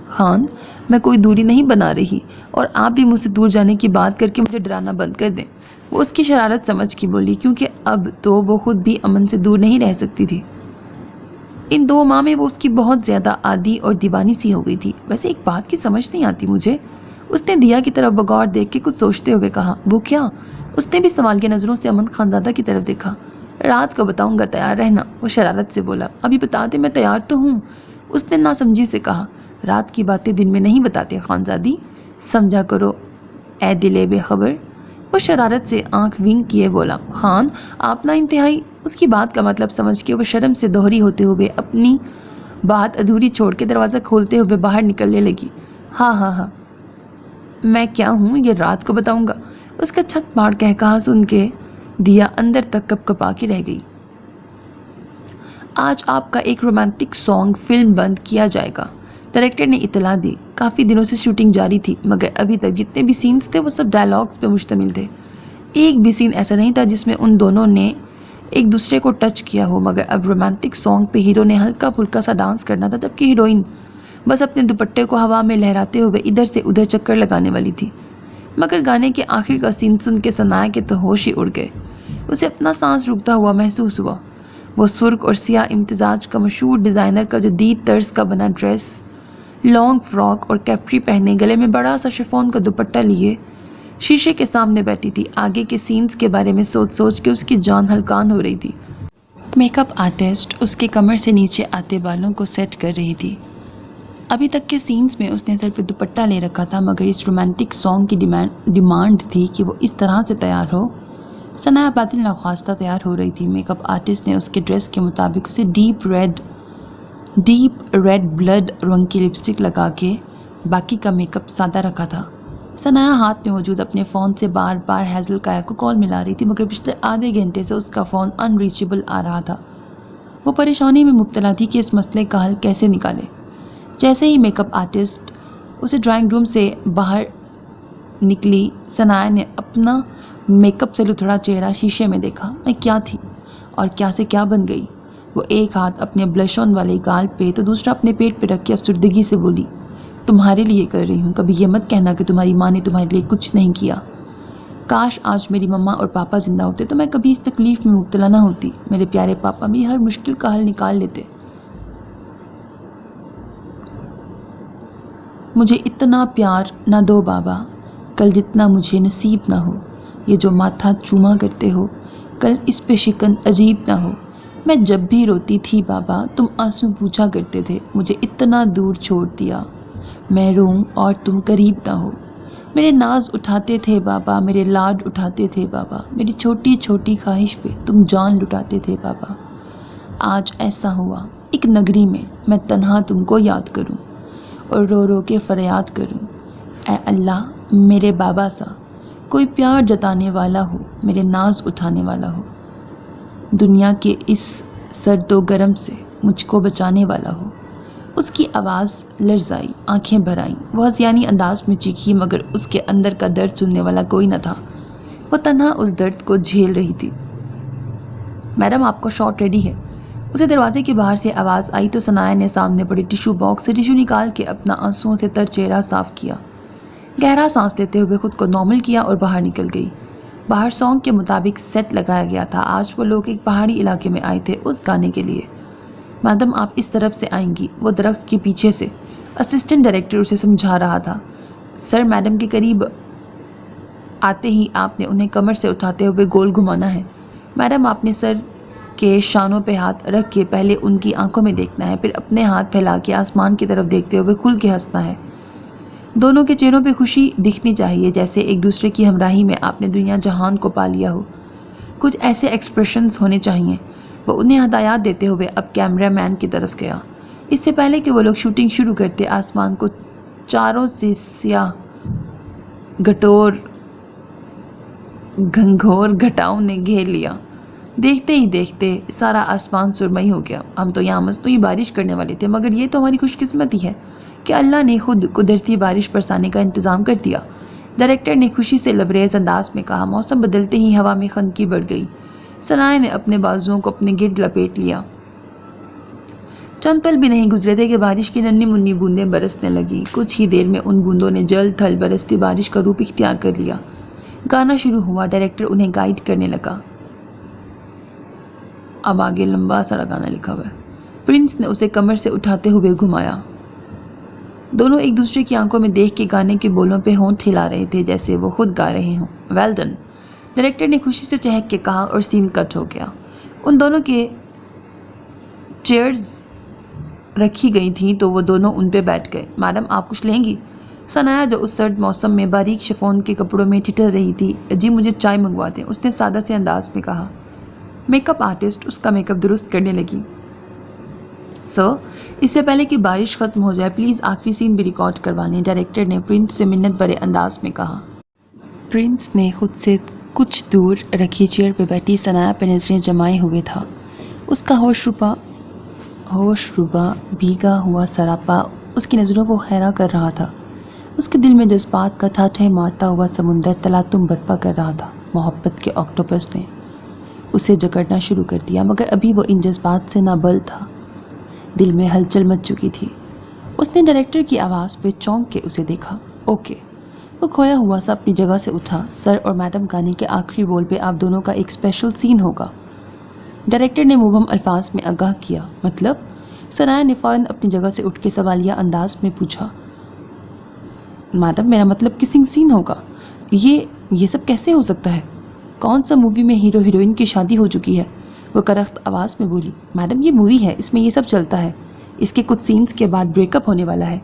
خان، میں کوئی دوری نہیں بنا رہی اور آپ بھی مجھ سے دور جانے کی بات کر کے مجھے ڈرانا بند کر دیں. وہ اس کی شرارت سمجھ کے بولی، کیونکہ اب تو وہ خود بھی امن سے دور نہیں رہ سکتی تھی. ان 2 ماہ میں وہ اس کی بہت زیادہ عادی اور دیوانی سی ہو گئی تھی. ویسے ایک بات کی سمجھ نہیں آتی مجھے. اس نے دیا کی طرف بغور دیکھ کے کچھ سوچتے ہوئے کہا. وہ کیا؟ اس نے بھی سوال کی نظروں سے امن خانزادہ کی طرف دیکھا. رات کو بتاؤں گا، تیار رہنا. وہ شرارت سے بولا. ابھی بتا دے، میں تیار تو ہوں. اس نے ناسمجھی سے کہا. رات کی باتیں دن میں نہیں بتاتے خانزادی، سمجھا کرو اے دلے بے خبر. وہ شرارت سے آنکھ ونک کیے بولا. خان، آپ نہ انتہائی. اس کی بات کا مطلب سمجھ کے وہ شرم سے دوہری ہوتے ہوئے اپنی بات ادھوری چھوڑ کے دروازہ کھولتے ہوئے باہر نکلنے لگی. ہاں میں کیا ہوں یہ رات کو بتاؤں گا. اس کا چھت پاڑ کہا سن کے دیا اندر تک کپ کپا کے رہ گئی. آج آپ کا ایک رومانٹک سانگ فلم بند کیا جائے گا، ڈائریکٹر نے اطلاع دی. کافی دنوں سے شوٹنگ جاری تھی مگر ابھی تک جتنے بھی سینز تھے وہ سب ڈائلاگز پہ مشتمل تھے. ایک بھی سین ایسا نہیں تھا جس میں ان دونوں نے ایک دوسرے کو ٹچ کیا ہو. مگر اب رومانٹک سانگ پہ ہیرو نے ہلکا پھلکا سا ڈانس کرنا تھا جبکہ ہیروئن بس اپنے دوپٹے کو ہوا میں لہراتے ہوئے ادھر سے ادھر چکر لگانے والی تھی، مگر گانے کے آخر کا سین سن کے ثنایا کے تو ہوش ہی اڑ گئے۔ اسے اپنا سانس رکتا ہوا محسوس ہوا۔ وہ سرخ اور سیاہ امتزاج کا مشہور ڈیزائنر کا جدید طرز کا بنا ڈریس، لانگ فراک اور کیپری پہنے، گلے میں بڑا سا شفون کا دوپٹہ لیے شیشے کے سامنے بیٹھی تھی۔ آگے کے سینز کے بارے میں سوچ سوچ کے اس کی جان ہلکان ہو رہی تھی۔ میک اپ آرٹسٹ اس کے کمر سے نیچے آتے بالوں کو سیٹ کر رہی تھی۔ ابھی تک کے سینز میں اس نے سر پہ دوپٹہ لے رکھا تھا، مگر اس رومانٹک سانگ کی ڈیمانڈ تھی کہ وہ اس طرح سے تیار ہو۔ ثنایا باطل ناخواستہ تیار ہو رہی تھی۔ میک اپ آرٹسٹ نے اس کے ڈریس کے مطابق اسے ڈیپ ریڈ بلڈ رنگ کی لپسٹک لگا کے باقی کا میک اپ سادہ رکھا تھا۔ ثنایا ہاتھ میں موجود اپنے فون سے بار بار ہیزل کایا کو کال ملا رہی تھی، مگر پچھلے آدھے گھنٹے سے اس کا فون ان ریچیبل آ رہا تھا۔ وہ پریشانی میں مبتلا تھی کہ اس مسئلے کا حل کیسے نکالے۔ جیسے ہی میک اپ آرٹسٹ اسے ڈرائنگ روم سے باہر نکلی، ثنایا نے اپنا میک اپ سے لتھڑا چہرہ شیشے میں دیکھا۔ میں کیا تھی اور کیا سے کیا بن گئی؟ وہ ایک ہاتھ اپنے بلش آن والے گال پہ تو دوسرا اپنے پیٹ پہ رکھ کے افسردگی سے بولی، تمہارے لیے کر رہی ہوں، کبھی یہ مت کہنا کہ تمہاری ماں نے تمہارے لیے کچھ نہیں کیا۔ کاش آج میری مما اور پاپا زندہ ہوتے تو میں کبھی اس تکلیف میں مبتلا نہ ہوتی۔ میرے پیارے پاپا میری ہر مشکل کا حل نکال لیتے۔ مجھے اتنا پیار نہ دو بابا، کل جتنا مجھے نصیب نہ ہو۔ یہ جو ماتھا چوما کرتے ہو، کل اس پہ شکن عجیب نہ ہو۔ میں جب بھی روتی تھی بابا، تم آنسو پوچھا کرتے تھے، مجھے اتنا دور چھوڑ دیا، میں روؤں اور تم قریب نہ ہو۔ میرے ناز اٹھاتے تھے بابا، میرے لاڈ اٹھاتے تھے بابا، میری چھوٹی چھوٹی خواہش پہ تم جان لٹاتے تھے بابا۔ آج ایسا ہوا، ایک نگری میں میں تنہا تم کو یاد کروں اور رو رو کے فریاد کروں، اے اللہ میرے بابا سا کوئی پیار جتانے والا ہو، میرے ناز اٹھانے والا ہو، دنیا کے اس سرد و گرم سے مجھ کو بچانے والا ہو۔ اس کی آواز لرزائی، آنکھیں بھر آئیں۔ وہ ہذیانی انداز میں چیخی، مگر اس کے اندر کا درد سننے والا کوئی نہ تھا۔ وہ تنہا اس درد کو جھیل رہی تھی۔ میڈم آپ کو شاٹ ریڈی ہے۔ اسے دروازے کے باہر سے آواز آئی تو ثنایا نے سامنے پڑے ٹیشو باکس سے ٹیشو نکال کے اپنا آنسوؤں سے تر چہرہ صاف کیا، گہرا سانس لیتے ہوئے خود کو نارمل کیا اور باہر نکل گئی۔ باہر سانگ کے مطابق سیٹ لگایا گیا تھا۔ آج وہ لوگ ایک پہاڑی علاقے میں آئے تھے اس گانے کے لیے۔ میڈم آپ اس طرف سے آئیں گی، وہ درخت کے پیچھے سے اسسٹنٹ ڈائریکٹر اسے سمجھا رہا تھا۔ سر میڈم کے قریب آتے ہی آپ نے انہیں کمر سے اٹھاتے ہوئے گول گھمانا ہے۔ میڈم آپ نے سر کے شانوں پہ ہاتھ رکھ کے پہلے ان کی آنکھوں میں دیکھنا ہے، پھر اپنے ہاتھ پھیلا کے آسمان کی طرف دیکھتے ہوئے کھل کے ہنسنا ہے۔ دونوں کے چہروں پہ خوشی دکھنی چاہیے، جیسے ایک دوسرے کی ہمراہی میں آپ نے دنیا جہان کو پا لیا ہو۔ کچھ ایسے ایکسپریشنز ہونے چاہیے۔ وہ انہیں ہدایات دیتے ہوئے اب کیمرہ مین کی طرف گیا۔ اس سے پہلے کہ وہ لوگ شوٹنگ شروع کرتے، آسمان کو چاروں سے سیاہ گھنگھور گھٹاؤں نے گھیر لیا۔ دیکھتے ہی دیکھتے سارا آسمان سرمئی ہو گیا۔ ہم تو یہاں مصنوعی بارش کرنے والے تھے، مگر یہ تو ہماری خوش قسمتی ہے کہ اللہ نے خود قدرتی بارش برسانے کا انتظام کر دیا۔ ڈائریکٹر نے خوشی سے لبریز انداز میں کہا۔ موسم بدلتے ہی ہوا میں خنکی بڑھ گئی۔ ثنایا نے اپنے بازوؤں کو اپنے گرد لپیٹ لیا۔ چند پل بھی نہیں گزرے تھے کہ بارش کی ننھی منی بوندیں برسنے لگیں۔ کچھ ہی دیر میں ان بوندوں نے جل تھل برستی بارش کا روپ اختیار کر لیا۔ گانا شروع ہوا۔ ڈائریکٹر انہیں گائیڈ کرنے لگا۔ اب آگے لمبا سارا گانا لکھا ہوا ہے۔ پرنس نے اسے کمر سے اٹھاتے ہوئے گھمایا۔ دونوں ایک دوسرے کی آنکھوں میں دیکھ کے گانے کے بولوں پہ ہونٹ ہلا رہے تھے جیسے وہ خود گا رہے ہوں۔ ویل ڈن، ڈائریکٹر نے خوشی سے چہک کے کہا اور سین کٹ ہو گیا۔ ان دونوں کے چیئرز رکھی گئی تھیں تو وہ دونوں ان پہ بیٹھ گئے۔ میڈم آپ کچھ لیں گی؟ ثنایا جو اس سرد موسم میں باریک شفون کے کپڑوں میں ٹھٹر رہی تھی، جی مجھے چائے منگوا دیں، اس نے سادہ سے انداز میں کہا۔ میک اپ آرٹسٹ اس کا میک اپ درست کرنے لگی۔ سر اس سے پہلے کہ بارش ختم ہو جائے پلیز آخری سین بھی ریکارڈ کروا لیں، ڈائریکٹر نے پرنس سے منت بھرے انداز میں کہا۔ پرنس نے خود سے کچھ دور رکھی چیئر پہ بیٹھی ثنایا پہ نظریں جمائے ہوئے تھا۔ اس کا ہوش ربا بھیگا ہوا سراپا اس کی نظروں کو خیرہ کر رہا تھا۔ اس کے دل میں جذبات کا ٹھاٹھے مارتا ہوا سمندر تلاتم برپا کر رہا تھا۔ محبت کے آکٹوپس نے اسے جکڑنا شروع کر دیا، مگر ابھی وہ ان جذبات سے نہ بل تھا۔ دل میں ہلچل مچ چکی تھی۔ اس نے ڈائریکٹر کی آواز پہ چونک کے اسے دیکھا۔ اوکے۔ وہ کھویا ہوا سا اپنی جگہ سے اٹھا۔ سر اور میڈم گانے کے آخری بول پہ آپ دونوں کا ایک اسپیشل سین ہوگا، ڈائریکٹر نے مبہم الفاظ میں آگاہ کیا۔ مطلب؟ ثنایا نے فوراً اپنی جگہ سے اٹھ کے سوالیہ انداز میں پوچھا۔ میڈم، میرا مطلب کسنگ سین ہوگا۔ یہ سب کیسے ہو سکتا ہے؟ کون سا مووی میں ہیرو ہیروئن کی شادی ہو چکی ہے؟ وہ کرخت آواز میں بولی۔ میڈم، یہ مووی ہے، اس میں یہ سب چلتا ہے۔ اس کے کچھ سینز کے بعد بریک اپ ہونے والا ہے،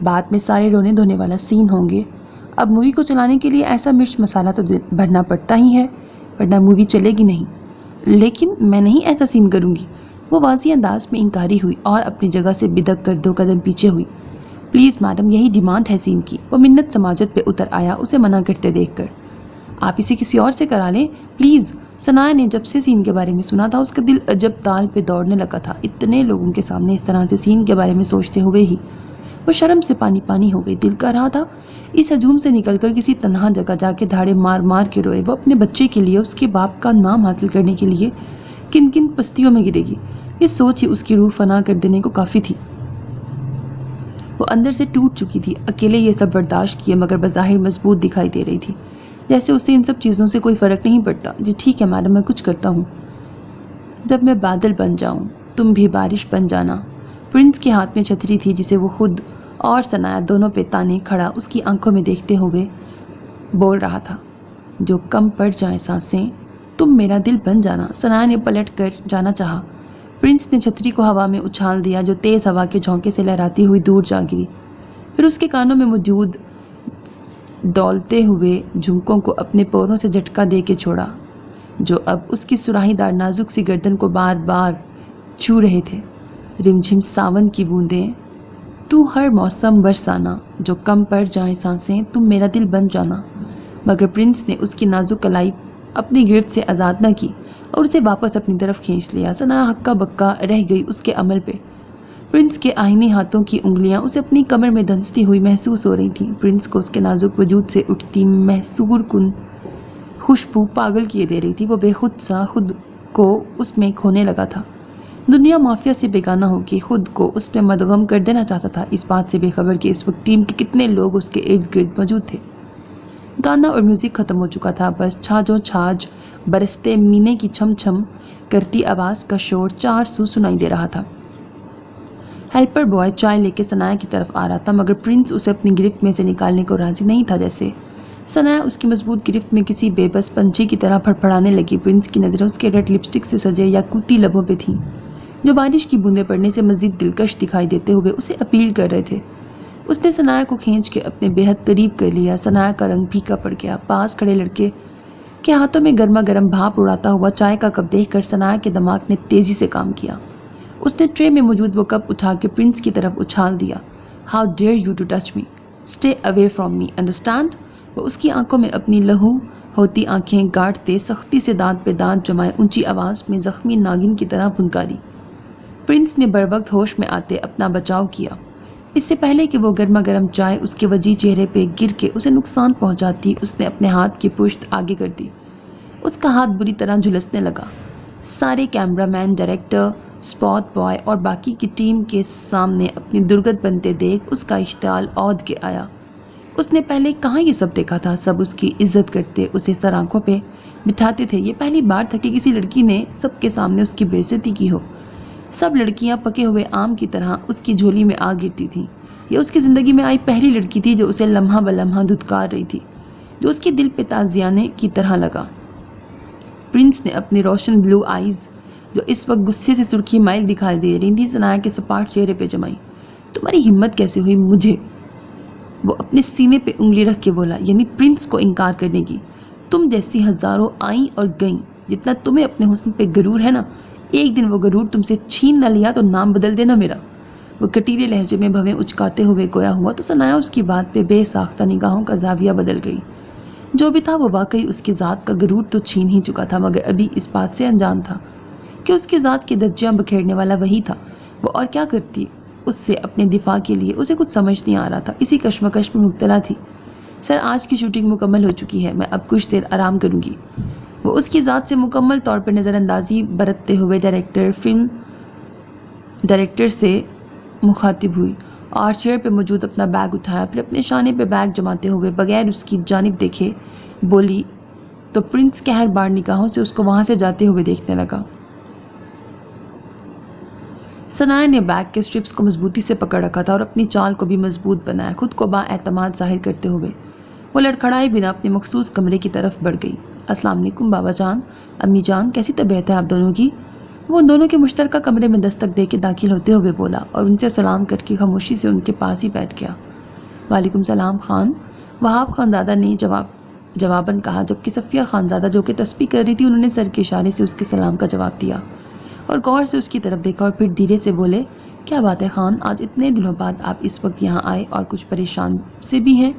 بعد میں سارے رونے دھونے والا سین ہوں گے۔ اب مووی کو چلانے کے لیے ایسا مرچ مسالہ تو بھرنا پڑتا ہی ہے، ورنہ مووی چلے گی نہیں۔ لیکن میں نہیں ایسا سین کروں گی۔ وہ واضح انداز میں انکاری ہوئی اور اپنی جگہ سے بدک کر 2 قدم پیچھے ہوئی۔ پلیز میڈم، یہی ڈیمانڈ ہے سین کی۔ وہ منت سماجت پہ اتر آیا اسے منع کرتے دیکھ کر۔ آپ اسے کسی اور سے کرا لیں پلیز۔ ثنایا نے جب سے سین کے بارے میں سنا تھا اس کا دل عجب تال پہ دوڑنے لگا تھا۔ اتنے لوگوں کے سامنے اس طرح سے سین کے بارے میں سوچتے ہوئے ہی وہ شرم سے پانی پانی ہو گئی۔ دل کر رہا تھا اس ہجوم سے نکل کر کسی تنہا جگہ جا کے دھاڑے مار مار کے روئے۔ وہ اپنے بچے کے لیے، اس کے باپ کا نام حاصل کرنے کے لیے کن کن پستیوں میں گرے گی، یہ سوچ ہی اس کی روح فنا کر دینے کو کافی تھی۔ وہ اندر سے ٹوٹ چکی تھی۔ اکیلے یہ سب برداشت کیے مگر بظاہر مضبوط دکھائی دے رہی تھی، جیسے اسے ان سب چیزوں سے کوئی فرق نہیں پڑتا۔ جی ٹھیک ہے میڈم، میں کچھ کرتا ہوں۔ جب میں بادل بن جاؤں تم بھی بارش بن جانا۔ پرنس کے ہاتھ میں چھتری تھی جسے وہ خود اور ثنایا دونوں پہ تانے کھڑا اس کی آنکھوں میں دیکھتے ہوئے بول رہا تھا۔ جو کم پڑ جائیں سانسیں تم میرا دل بن جانا۔ ثنایا نے پلٹ کر جانا چاہا، پرنس نے چھتری کو ہوا میں اچھال دیا جو تیز ہوا کے جھونکے سے لہراتی ہوئی دور جا گری۔ پھر اس کے کانوں میں موجود ڈولتے ہوئے جھمکوں کو اپنے پوروں سے جھٹکا دے کے چھوڑا جو اب اس کی سراہی دار نازک سی گردن کو بار بار چھو رہے تھے۔ رمجھم ساون کی بوندیں تو ہر موسم برسانا، جو کم پڑ جائیں سانسیں تم میرا دل بن جانا۔ مگر پرنس نے اس کی نازک کلائی اپنی گرفت سے آزاد نہ کی اور اسے واپس اپنی طرف کھینچ لیا۔ ثنایا ہکا بکا رہ گئی اس کے عمل پہ۔ پرنس کے آہنی ہاتھوں کی انگلیاں اسے اپنی کمر میں دھنستی ہوئی محسوس ہو رہی تھیں۔ پرنس کو اس کے نازک وجود سے اٹھتی محصور کن خوشبو پاگل کیے دے رہی تھی۔ وہ بے خود سا خود کو اس میں کھونے لگا تھا، دنیا مافیا سے بیگانہ ہو کے خود کو اس میں مدغم کر دینا چاہتا تھا، اس بات سے بے خبر کہ اس وقت ٹیم کے کتنے لوگ اس کے ارد گرد موجود تھے۔ گانا اور میوزک ختم ہو چکا تھا، بس چھاجو چھاج برستے مینے کی چھم چھم کرتی آواز کا شور 4 سو سنائی دے رہا تھا۔ ہیلپر بوائے چائے لے کے ثنایا کی طرف آ رہا تھا مگر پرنس اسے اپنی گرفت میں سے نکالنے کو راضی نہیں تھا، جیسے ثنایا اس کی مضبوط گرفت میں کسی بے بس پنچھی کی طرح پھڑپھڑانے لگی۔ پرنس کی نظریں اس کے ریڈ لپسٹک سے سجے یاقوتی لبوں پہ تھیں جو بارش کی بوندیں پڑنے سے مزید دلکش دکھائی دیتے ہوئے اسے اپیل کر رہے تھے۔ اس نے ثنایا کو کھینچ کے اپنے بے حد قریب کر لیا۔ ثنایا کا رنگ پھیکا پڑ گیا۔ پاس کھڑے لڑکے کے ہاتھوں میں گرما گرم بھاپ اڑاتا ہوا چائے کا کپ دیکھ کر ثنایا کے دماغ نے تیزی سے کام کیا۔ اس نے ٹرے میں موجود وہ کپ اٹھا کے پرنس کی طرف اچھال دیا۔ How dare you to touch me, stay away from me, understand? وہ اس کی آنکھوں میں اپنی لہو ہوتی آنکھیں گاڑتے سختی سے دانت پہ دانت جمائے اونچی آواز میں زخمی ناگن کی طرح پھنکاری۔ پرنس نے بروقت ہوش میں آتے اپنا بچاؤ کیا، اس سے پہلے کہ وہ گرما گرم چائے اس کے وجیح چہرے پہ گر کے اسے نقصان پہنچاتی۔ اس نے اپنے ہاتھ کی پشت آگے کر دی، اس کا ہاتھ بری طرح جھلسنے لگا۔ سارے کیمرہ مین، ڈائریکٹر، اسپاٹ بوائے اور باقی کی ٹیم کے سامنے اپنی درگت بنتے دیکھ اس کا اشتعال عود کے آیا۔ اس نے پہلے کہاں یہ سب دیکھا تھا؟ سب اس کی عزت کرتے، اسے سر آنکھوں پہ بٹھاتے تھے۔ یہ پہلی بار تھا کہ کسی لڑکی نے سب کے سامنے اس کی بے عزتی کی ہو۔ سب لڑکیاں پکے ہوئے آم کی طرح اس کی جھولی میں آ گرتی تھیں۔ یہ اس کی زندگی میں آئی پہلی لڑکی تھی جو اسے لمحہ بلمحہ دھتکار رہی تھی، جو اس کے دل پہ تازیانے کی طرح لگا۔ پرنس نے اپنی روشن بلو آئیز جو اس وقت غصے سے سرخی مائل دکھائی دے رہی تھی ثنایا کے سپاٹ چہرے پہ جمائی۔ تمہاری ہمت کیسے ہوئی مجھے؟ وہ اپنے سینے پہ انگلی رکھ کے بولا، یعنی پرنس کو انکار کرنے کی؟ تم جیسی ہزاروں آئیں اور گئیں، جتنا تمہیں اپنے حسن پہ غرور ہے نا، ایک دن وہ غرور تم سے چھین نہ لیا تو نام بدل دینا میرا۔ وہ کٹیلے لہجے میں بھویں اچکاتے ہوئے گویا ہوا تو ثنایا اس کی بات پہ بے ساختہ نگاہوں کا زاویہ بدل گئی۔ جو بھی تھا وہ واقعی اس کی ذات کا غرور تو چھین ہی چکا تھا مگر ابھی اس بات سے انجان تھا کہ اس کی ذات کی دھجیاں بکھیرنے والا وہی تھا۔ وہ اور کیا کرتی اس سے اپنے دفاع کے لیے؟ اسے کچھ سمجھ نہیں آ رہا تھا، اسی کشمکش میں مبتلا تھی۔ سر آج کی شوٹنگ مکمل ہو چکی ہے، میں اب کچھ دیر آرام کروں گی۔ وہ اس کی ذات سے مکمل طور پر نظر اندازی برتتے ہوئے فلم ڈائریکٹر سے مخاطب ہوئی۔ اور چیئر پہ موجود اپنا بیگ اٹھایا، پھر اپنے شانے پہ بیگ جماتے ہوئے بغیر اس کی جانب دیکھے بولی تو پرنس قہر بار نگاہوں سے اس کو وہاں سے جاتے ہوئے دیکھنے لگا۔ ثنایا نے بیگ کے اسٹرپس کو مضبوطی سے پکڑ رکھا تھا اور اپنی چال کو بھی مضبوط بنایا، خود کو با اعتماد ظاہر کرتے ہوئے وہ لڑکھڑائے بنا اپنے مخصوص کمرے کی طرف بڑھ گئی۔ السلام علیکم بابا جان، امی جان، کیسی طبیعت ہے آپ دونوں کی؟ وہ ان دونوں کے مشترکہ کمرے میں دستک دے کے داخل ہوتے ہوئے بولا اور ان سے سلام کر کے خاموشی سے ان کے پاس ہی بیٹھ گیا۔ وعلیکم سلام خان، وہاب خانزادہ نے جواباً کہا، جبکہ صفیہ خانزادہ جو کہ تسبیح کر رہی تھی انہوں نے سر کے اشارے سے اس کے سلام کا جواب دیا اور غور سے اس کی طرف دیکھا اور پھر دھیرے سے بولے، کیا بات ہے خان، آج اتنے دنوں بعد آپ اس وقت یہاں آئے اور کچھ پریشان سے بھی ہیں،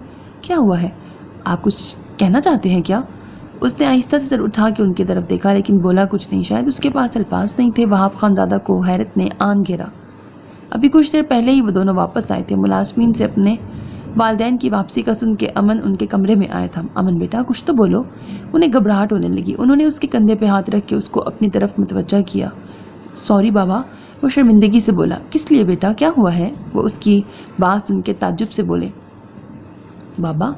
کیا ہوا ہے؟ آپ کچھ کہنا چاہتے ہیں کیا؟ اس نے آہستہ سے سر اٹھا کے ان کی طرف دیکھا لیکن بولا کچھ نہیں، شاید اس کے پاس الفاظ نہیں تھے۔ وہاب خانزادہ کو حیرت نے آن گھیرا۔ ابھی کچھ دیر پہلے ہی وہ دونوں واپس آئے تھے، ملازمین سے اپنے والدین کی واپسی کا سن کے امن ان کے کمرے میں آیا تھا۔ امن بیٹا کچھ تو بولو۔ انہیں گھبراہٹ ہونے لگی۔ انہوں نے اس کے کندھے پہ ہاتھ رکھ کے اس کو اپنی طرف متوجہ کیا۔ سوری بابا، وہ شرمندگی سے بولا۔ کس لیے بیٹا، کیا ہوا ہے؟ وہ اس کی بات سن کے تعجب سے بولے۔ بابا،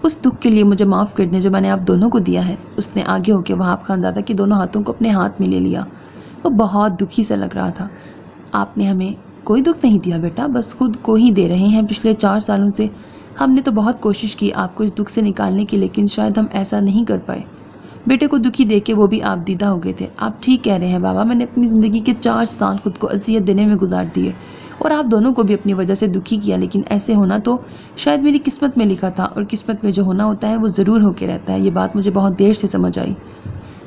اس دکھ کے لیے مجھے معاف کر دیں جو میں نے آپ دونوں کو دیا ہے۔ اس نے آگے ہو کے وہاب خانزادہ کے دونوں ہاتھوں کو اپنے ہاتھ میں لے لیا۔ وہ بہت دکھی سا لگ رہا تھا۔ آپ نے ہمیں کوئی دکھ نہیں دیا بیٹا، بس خود کو ہی دے رہے ہیں۔ پچھلے 4 سالوں سے ہم نے تو بہت کوشش کی آپ کو اس دکھ سے نکالنے کی، لیکن شاید ہم ایسا نہیں کر پائے۔ بیٹے کو دکھی دیکھ کے وہ بھی آپ دیدہ ہو گئے تھے۔ آپ ٹھیک کہہ رہے ہیں بابا، میں نے اپنی زندگی کے 4 سال خود کو اذیت دینے میں گزار دیے اور آپ دونوں کو بھی اپنی وجہ سے دکھی کیا، لیکن ایسے ہونا تو شاید میری قسمت میں لکھا تھا اور قسمت میں جو ہونا ہوتا ہے وہ ضرور ہو کے رہتا ہے۔ یہ بات مجھے بہت دیر سے سمجھ آئی۔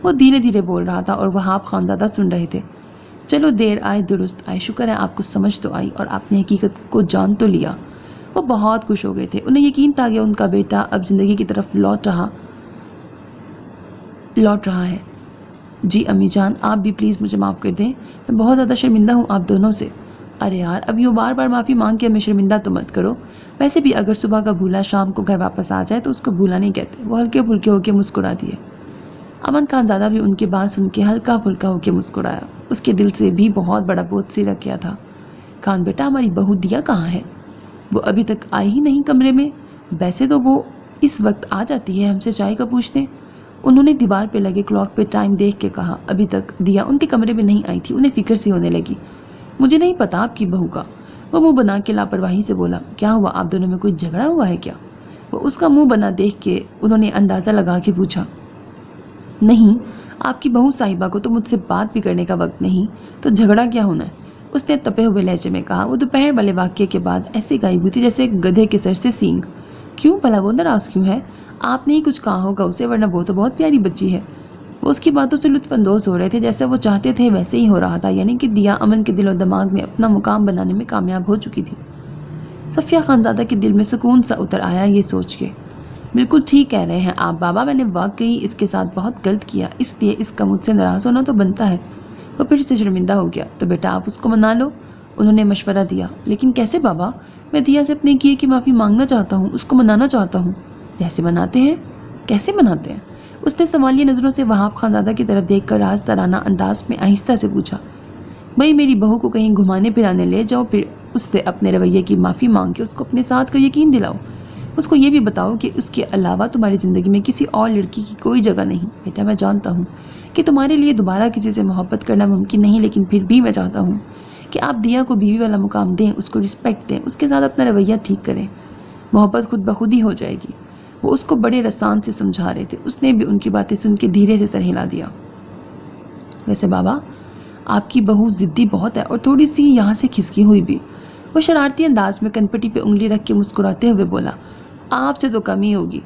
وہ دھیرے دھیرے بول رہا تھا اور وہاب خانزادہ سن رہے تھے۔ چلو دیر آئے درست آئے، شکر ہے آپ کو سمجھ تو آئی اور آپ نے حقیقت کو جان تو لیا۔ وہ بہت خوش ہو گئے تھے۔ انہیں یقین تھا کہ ان کا بیٹا اب زندگی کی طرف لوٹ رہا ہے۔ جی امی جان، آپ بھی پلیز مجھے معاف کر دیں، میں بہت زیادہ شرمندہ ہوں آپ دونوں سے۔ ارے یار، اب یوں بار بار معافی مانگ کے ہمیں شرمندہ تو مت کرو۔ ویسے بھی اگر صبح کا بھولا شام کو گھر واپس آ جائے تو اس کو بھولا نہیں کہتے۔ وہ ہلکے پھلکے ہو کے مسکرا دیے۔ امن خانزادہ بھی ان کی بات سن کے ہلکا پھلکا ہو کے مسکرایا۔ اس کے دل سے بھی بہت بڑا بوجھ سی لگ گیا تھا۔ خان بیٹا، ہماری بہو دیا کہاں ہے؟ وہ ابھی تک آئی ہی نہیں کمرے میں؟ ویسے تو وہ اس وقت آ جاتی ہے ہم سے چائے کا پوچھنے۔ انہوں نے دیوار پہ لگے کلاک پہ ٹائم دیکھ کے کہا۔ ابھی تک دیا ان کے کمرے میں نہیں آئی تھی۔ انہیں فکر سی ہونے لگی۔ مجھے نہیں پتا آپ کی بہو کا۔ وہ منہ بنا کے لاپرواہی سے بولا۔ کیا ہوا، آپ دونوں میں کوئی جھگڑا ہوا ہے کیا؟ وہ اس کا منہ بنا دیکھ کے انہوں نے اندازہ لگا کے پوچھا۔ نہیں، آپ کی بہو صاحبہ کو تو مجھ سے بات بھی کرنے کا وقت نہیں، تو جھگڑا کیا ہونا ہے؟ اس نے تپے ہوئے لہجے میں کہا۔ وہ دوپہر والے واقعے کے بعد ایسے گائی ہوئی تھی جیسے گدھے کے سر سے سینگ۔ کیوں بھلا، وہ ناراض کیوں ہے؟ آپ نے ہی کچھ کہا ہوگا اسے، ورنہ وہ تو بہت پیاری بچی ہے۔ وہ اس کی باتوں سے لطف اندوز ہو رہے تھے، جیسے وہ چاہتے تھے ویسے ہی ہو رہا تھا، یعنی کہ دیا امن کے دل و دماغ میں اپنا مقام بنانے میں کامیاب ہو چکی تھی۔ صفیہ خانزادہ کے دل میں سکون سا اتر آیا یہ سوچ کے۔ بالکل ٹھیک کہہ رہے ہیں آپ بابا، میں نے واقعی اس کے ساتھ بہت غلط کیا، اس لیے اس کا مجھ سے ناراض ہونا تو بنتا ہے۔ وہ پھر سے شرمندہ ہو گیا۔ تو بیٹا آپ اس کو منا لو، انہوں نے مشورہ دیا۔ لیکن کیسے بابا؟ میں دیا سے اپنے کیے کی معافی مانگنا چاہتا ہوں، اس کو منانا چاہتا ہوں۔ جیسے مناتے ہیں؟ کیسے مناتے ہیں؟ اس نے سوالیہ نظروں سے وہاب خانزادہ کی طرف دیکھ کر راز ترانہ انداز میں آہستہ سے پوچھا۔ بھائی میری بہو کو کہیں گھمانے پھرانے لے جاؤ، پھر اس سے اپنے رویے کی معافی مانگ کے اس کو اپنے ساتھ کا یقین دلاؤ۔ اس کو یہ بھی بتاؤ کہ اس کے علاوہ تمہاری زندگی میں کسی اور لڑکی کی کوئی جگہ نہیں۔ بیٹا میں جانتا ہوں کہ تمہارے لیے دوبارہ کسی سے محبت کرنا ممکن نہیں، لیکن پھر بھی میں چاہتا ہوں کہ آپ دیا کو بیوی والا مقام دیں، اس کو رسپیکٹ دیں، اس کے ساتھ اپنا رویہ ٹھیک کریں۔ محبت خود بخود ہی ہو جائے گی۔ وہ اس کو بڑے رسان سے سمجھا رہے تھے۔ اس نے بھی ان کی باتیں سن کے دھیرے سے سر ہلا دیا۔ ویسے بابا، آپ کی بہو ضدی بہت ہے اور تھوڑی سی یہاں سے کھسکی ہوئی بھی۔ وہ شرارتی انداز میں کنپٹی پہ انگلی رکھ کے مسکراتے ہوئے بولا۔ آپ سے تو کم ہی ہوگی۔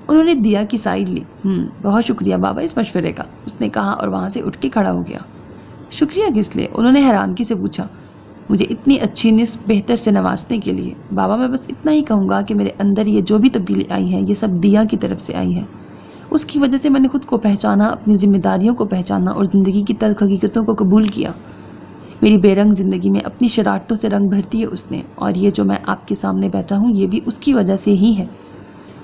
انہوں نے دیا کی سائڈ لی۔ بہت شکریہ بابا اس مشورے کا، اس نے کہا اور وہاں سے اٹھ کے کھڑا ہو گیا۔ شکریہ کس لیے؟ انہوں نے حیرانگی سے پوچھا۔ مجھے اتنی اچھی نصف بہتر سے نوازنے کے لیے۔ بابا میں بس اتنا ہی کہوں گا کہ میرے اندر یہ جو بھی تبدیلی آئی ہے یہ سب دیا کی طرف سے آئی ہے۔ اس کی وجہ سے میں نے خود کو پہچانا، اپنی ذمہ داریوں کو پہچانا اور زندگی کی تلخ حقیقتوں کو قبول کیا۔ میری بے رنگ زندگی میں اپنی شرارتوں سے رنگ بھرتی ہے اس نے، اور یہ جو میں آپ کے سامنے بیٹھا ہوں یہ بھی اس کی وجہ سے ہی ہے۔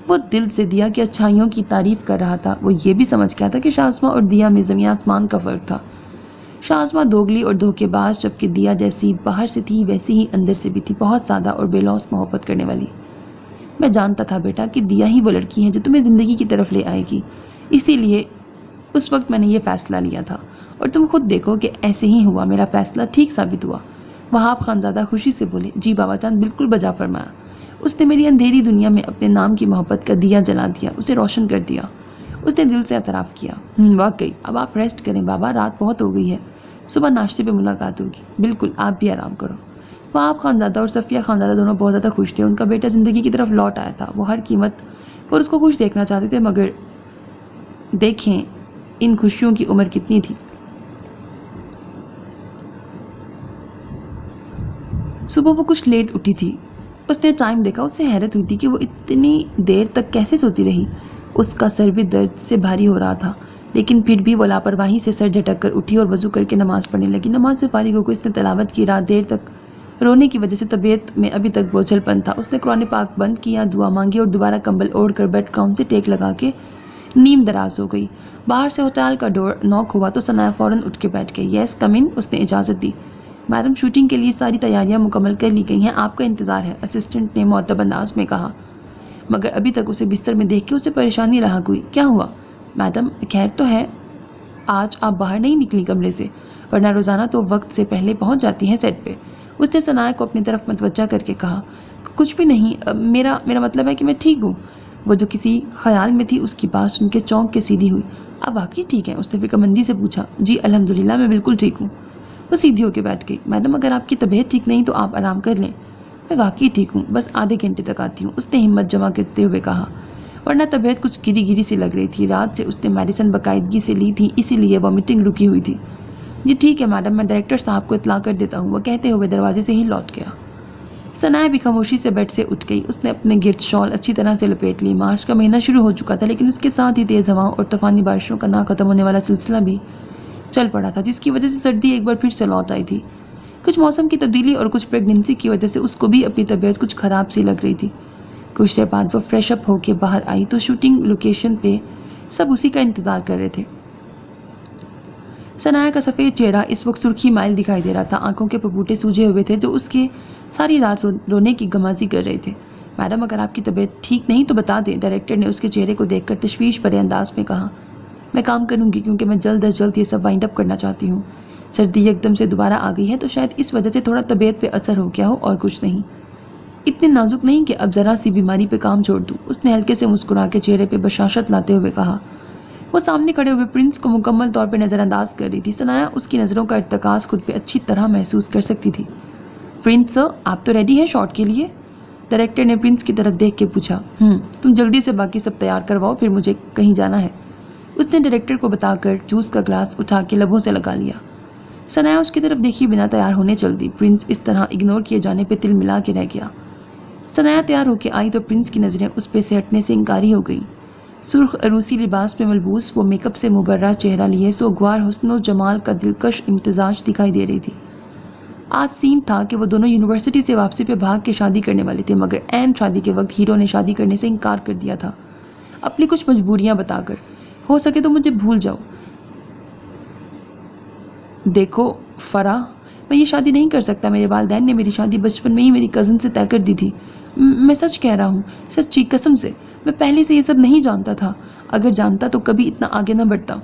وہ دل سے دیا کی اچھائیوں کی تعریف کر رہا تھا۔ وہ یہ بھی سمجھ گیا تھا کہ شازمہ اور دیا میں زمین آسمان کا فرق تھا۔ شازما دوگلی اور دھوکے باز، جبکہ دیا جیسی باہر سے تھی ویسی ہی اندر سے بھی تھی، بہت سادہ اور بے لوث محبت کرنے والی۔ میں جانتا تھا بیٹا کہ دیا ہی وہ لڑکی ہے جو تمہیں زندگی کی طرف لے آئے گی، اسی لیے اس وقت میں نے یہ فیصلہ لیا تھا، اور تم خود دیکھو کہ ایسے ہی ہوا، میرا فیصلہ ٹھیک ثابت ہوا۔ وہاب خانزادہ خوشی سے بولے، جی بابا جان، بالکل بجا فرمایا۔ اس نے میری اندھیری دنیا میں اپنے نام کی محبت کا دیا جلا دیا، اسے روشن کر دیا۔ اس نے دل سے اعتراف کیا، واقعی اب آپ ریسٹ کریں بابا، رات بہت ہو گئی ہے، صبح ناشتے پہ ملاقات ہوگی۔ بالکل، آپ بھی آرام کرو۔ وہاب خانزادہ اور صفیہ خانزادہ دونوں بہت زیادہ خوش تھے، ان کا بیٹا زندگی کی طرف لوٹ آیا تھا۔ وہ ہر قیمت پر اس کو خوش دیکھنا چاہتے تھے، مگر دیکھیں ان خوشیوں کی عمر کتنی تھی۔ صبح وہ کچھ لیٹ اٹھی تھی، اس نے ٹائم دیکھا، اس سے حیرت ہوئی تھی کہ وہ اتنی دیر تک کیسے سوتی رہی۔ اس کا سر بھی درد سے بھاری ہو رہا تھا، لیکن پھر بھی وہ لاپرواہی سے سر جھٹک کر اٹھی اور وضو کر کے نماز پڑھنے لگی۔ نماز سے فارغ ہو کر اس نے تلاوت کی۔ رات دیر تک رونے کی وجہ سے طبیعت میں ابھی تک بوجھل پن تھا۔ اس نے قرآن پاک بند کیا، دعا مانگی اور دوبارہ کمبل اوڑھ کر بیڈ گراؤنڈ سے ٹیک لگا کے نیم دراز ہو گئی۔ باہر سے ہوٹل کا ڈور ناک ہوا تو ثنایا فوراً اٹھ کے بیٹھ گئی۔ یس کم ان، اس نے اجازت دی۔ میڈم، شوٹنگ کے لیے ساری تیاریاں مکمل کر لی گئی ہیں، آپ کا انتظار ہے، اسسٹنٹ نے معدب انداز میں کہا، مگر ابھی تک اسے بستر میں دیکھ کے اسے پریشانی لاحق ہوئی۔ کیا ہوا؟ میڈم خیر تو ہے، آج آپ باہر نہیں نکلی کمرے سے، ورنہ روزانہ تو وقت سے پہلے پہنچ جاتی ہیں سیٹ پہ۔ اس نے ثنایا کو اپنی طرف متوجہ کر کے کہا، کچھ بھی نہیں، میرا مطلب ہے کہ میں ٹھیک ہوں۔ وہ جو کسی خیال میں تھی اس کی بات سن کے چونک کے سیدھی ہوئی۔ اب واقعی ٹھیک ہے؟ اس نے فکر مندی سے پوچھا۔ جی الحمدللہ، میں بالکل ٹھیک ہوں۔ وہ سیدھی ہو کے بیٹھ گئی۔ میڈم اگر آپ کی طبیعت ٹھیک نہیں تو آپ آرام کر لیں۔ میں واقعی ٹھیک ہوں، بس آدھے گھنٹے تک آتی ہوں، اس نے ہمت جمع کرتے ہوئے کہا، ورنہ طبیعت کچھ گری گری سی لگ رہی تھی۔ رات سے اس نے میڈیسن باقاعدگی سے لی تھی، اسی لیے وامٹنگ رکی ہوئی تھی۔ جی ٹھیک ہے میڈم، میں ڈائریکٹر صاحب کو اطلاع کر دیتا ہوں، وہ کہتے ہوئے دروازے سے ہی لوٹ گیا۔ ثنایا بھی خاموشی سے بیڈ سے اٹھ گئی۔ اس نے اپنے گرد شال اچھی طرح سے لپیٹ لی۔ مارچ کا مہینہ شروع ہو چکا تھا، لیکن اس کے ساتھ ہی تیز ہواؤں اور طوفانی بارشوں کا نہ ختم ہونے والا سلسلہ بھی چل پڑا تھا، جس کی وجہ سے سردی ایک بار پھر سے لوٹ آئی تھی۔ کچھ موسم کی تبدیلی اور کچھ پریگننسی کی وجہ سے اس کو بھی اپنی طبیعت کچھ خراب سی لگ رہی تھی۔ کچھ دیر بعد وہ فریش اپ ہو کے باہر آئی تو شوٹنگ لوکیشن پہ سب اسی کا انتظار کر رہے تھے۔ ثنایا کا سفید چہرہ اس وقت سرخی مائل دکھائی دے رہا تھا، آنکھوں کے پپوٹے سوجے ہوئے تھے جو اس کے ساری رات رونے کی غمازی کر رہے تھے۔ میڈم اگر آپ کی طبیعت ٹھیک نہیں تو بتا دیں، ڈائریکٹر نے اس کے چہرے کو دیکھ کر تشویش بھرے انداز میں کہا۔ میں کام کروں گی کیونکہ میں جلد از جلد یہ سب وائنڈ اپ کرنا چاہتی ہوں۔ سردی یکدم سے دوبارہ آ گئی ہے تو شاید اس وجہ سے تھوڑا طبیعت پہ اثر ہو گیا ہو، اور کچھ نہیں۔ اتنے نازک نہیں کہ اب ذرا سی بیماری پہ کام چھوڑ دوں، اس نے ہلکے سے مسکرا کے چہرے پہ بشاشت لاتے ہوئے کہا۔ وہ سامنے کھڑے ہوئے پرنس کو مکمل طور پہ نظر انداز کر رہی تھی۔ ثنایا اس کی نظروں کا ارتکاز خود پہ اچھی طرح محسوس کر سکتی تھی۔ پرنس سر، آپ تو ریڈی ہیں شاٹ کے لیے؟ ڈائریکٹر نے پرنس کی طرف دیکھ کے پوچھا۔ تم جلدی سے باقی سب تیار کرواؤ، پھر مجھے کہیں جانا ہے، اس نے ڈائریکٹر کو بتا کر جوس کا گلاس اٹھا کے لبوں سے لگا لیا۔ ثنایا اس کی طرف دیکھی بنا تیار ہونے چل دی۔ پرنس اس طرح اگنور کیے جانے پہ تل ملا کے رہ گیا۔ ثنایا تیار ہو کے آئی تو پرنس کی نظریں اس پہ سے ہٹنے سے انکاری ہو گئی۔ سرخ عروسی لباس میں ملبوس وہ میک اپ سے مبرہ چہرہ لیے سوگوار حسن و جمال کا دلکش امتزاج دکھائی دے رہی تھی۔ آج سین تھا کہ وہ دونوں یونیورسٹی سے واپسی پہ بھاگ کے شادی کرنے والے تھے، مگر عین شادی کے وقت ہیرو نے شادی کرنے سے انکار کر دیا تھا، اپنی کچھ مجبوریاں بتا کر۔ ہو سکے تو مجھے بھول جاؤ۔ دیکھو فرح، میں یہ شادی نہیں کر سکتا، میرے والدین نے میری شادی بچپن میں ہی میری کزن سے طے کر دی تھی۔ میں سچ کہہ رہا ہوں، سچی قسم سے، میں پہلے سے یہ سب نہیں جانتا تھا، اگر جانتا تو کبھی اتنا آگے نہ بڑھتا۔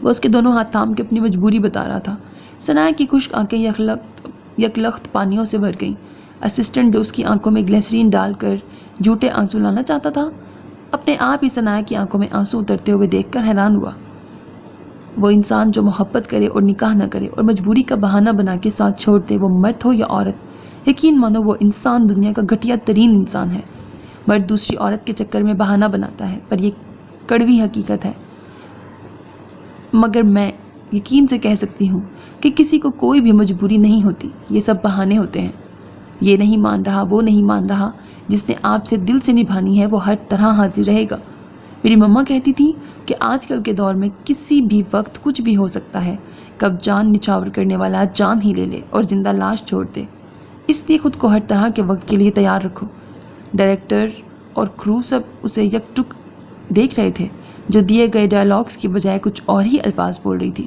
وہ اس کے دونوں ہاتھ تھام کے اپنی مجبوری بتا رہا تھا۔ ثنایا کی خشک آنکھیں یکلخت پانیوں سے بھر گئیں۔ اسسٹنٹ جو اس کی آنکھوں میں گلیسرین ڈال کر جھوٹے آنسو لانا چاہتا تھا، اپنے آپ ہی ثنایا کی آنکھوں میں آنسو اترتے ہوئے دیکھ کر حیران ہوا۔ وہ انسان جو محبت کرے اور نکاح نہ کرے اور مجبوری کا بہانہ بنا کے ساتھ چھوڑ دے، وہ مرد ہو یا عورت، یقین مانو وہ انسان دنیا کا گھٹیا ترین انسان ہے۔ مرد دوسری عورت کے چکر میں بہانہ بناتا ہے، پر یہ کڑوی حقیقت ہے۔ مگر میں یقین سے کہہ سکتی ہوں کہ کسی کو کوئی بھی مجبوری نہیں ہوتی، یہ سب بہانے ہوتے ہیں۔ یہ نہیں مان رہا، وہ نہیں مان رہا، جس نے آپ سے دل سے نبھانی ہے وہ ہر طرح حاضر رہے گا۔ میری مما کہتی تھی کہ آج کل کے دور میں کسی بھی وقت کچھ بھی ہو سکتا ہے، کب جان نچھاور کرنے والا جان ہی لے لے اور زندہ لاش چھوڑ دے، اس لیے خود کو ہر طرح کے وقت کے لیے تیار رکھو۔ ڈائریکٹر اور کرو سب اسے یک ٹک دیکھ رہے تھے، جو دیے گئے ڈائلاگس کی بجائے کچھ اور ہی الفاظ بول رہی تھی۔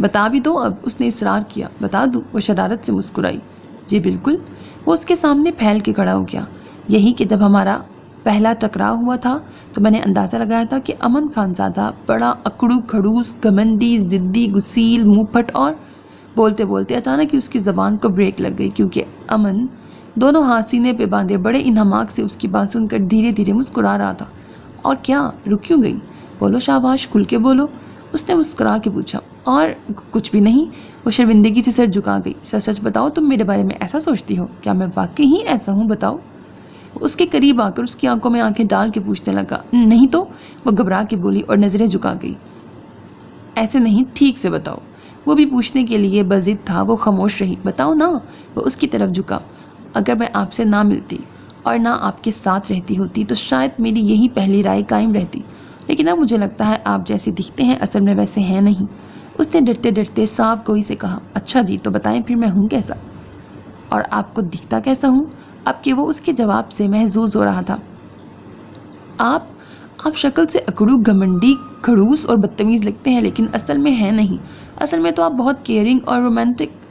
بتا بھی دو اب، اس نے اصرار کیا۔ بتا دوں؟ وہ شرارت سے مسکرائی۔ جی بالکل۔ وہ اس کے سامنے پھیل کے کھڑا ہو گیا۔ یہی کہ جب ہمارا پہلا ٹکراؤ ہوا تھا تو میں نے اندازہ لگایا تھا کہ امن خانزادہ بڑا اکڑو کھڑوس، گھمنڈی، ضدی، غسیل، منہ پھٹ، اور بولتے بولتے اچانک ہی اس کی زبان کو بریک لگ گئی، کیونکہ امن دونوں ہاتھ سینے پہ باندھے بڑے انہماک سے اس کی بات سن کر دھیرے دھیرے مسکرا رہا تھا۔ اور کیا؟ رک کیوں گئی؟ بولو شاباش، کھل کے بولو، اس نے مسکرا کے پوچھا۔ اور کچھ بھی نہیں، وہ شرمندگی سے سر جھکا گئی۔ سچ سچ بتاؤ، تم میرے بارے میں ایسا سوچتی ہو؟ کیا میں واقعی ہی ایسا ہوں؟ بتاؤ۔ اس کے قریب آ کر اس کی آنکھوں میں آنکھیں ڈال کے پوچھنے لگا۔ نہیں تو، وہ گھبرا کے بولی اور نظریں جھکا گئی۔ ایسے نہیں، ٹھیک سے بتاؤ۔ وہ بھی پوچھنے کے لیے بضد تھا، وہ خاموش رہی۔ بتاؤ نا۔ وہ اس کی طرف جھکا۔ اگر میں آپ سے نہ ملتی اور نہ آپ کے ساتھ رہتی ہوتی تو شاید میری یہی پہلی رائے قائم رہتی، لیکن اب مجھے لگتا ہے آپ جیسے دکھتے ہیں اصل میں ویسے ہیں نہیں۔ اس نے ڈرتے ڈرتے صاف گوئی سے کہا۔ اچھا جی، تو بتائیں پھر میں ہوں کیسا؟ اور آپ کو دکھتا کیسا ہوں؟ اب کہ وہ اس کے جواب سے محظوظ ہو رہا تھا۔ آپ شکل سے اکڑو، گھمنڈی، کھڑوس اور بدتمیز لگتے ہیں، لیکن اصل میں ہیں نہیں۔ اصل میں تو آپ بہت کیئرنگ اور رومانٹک۔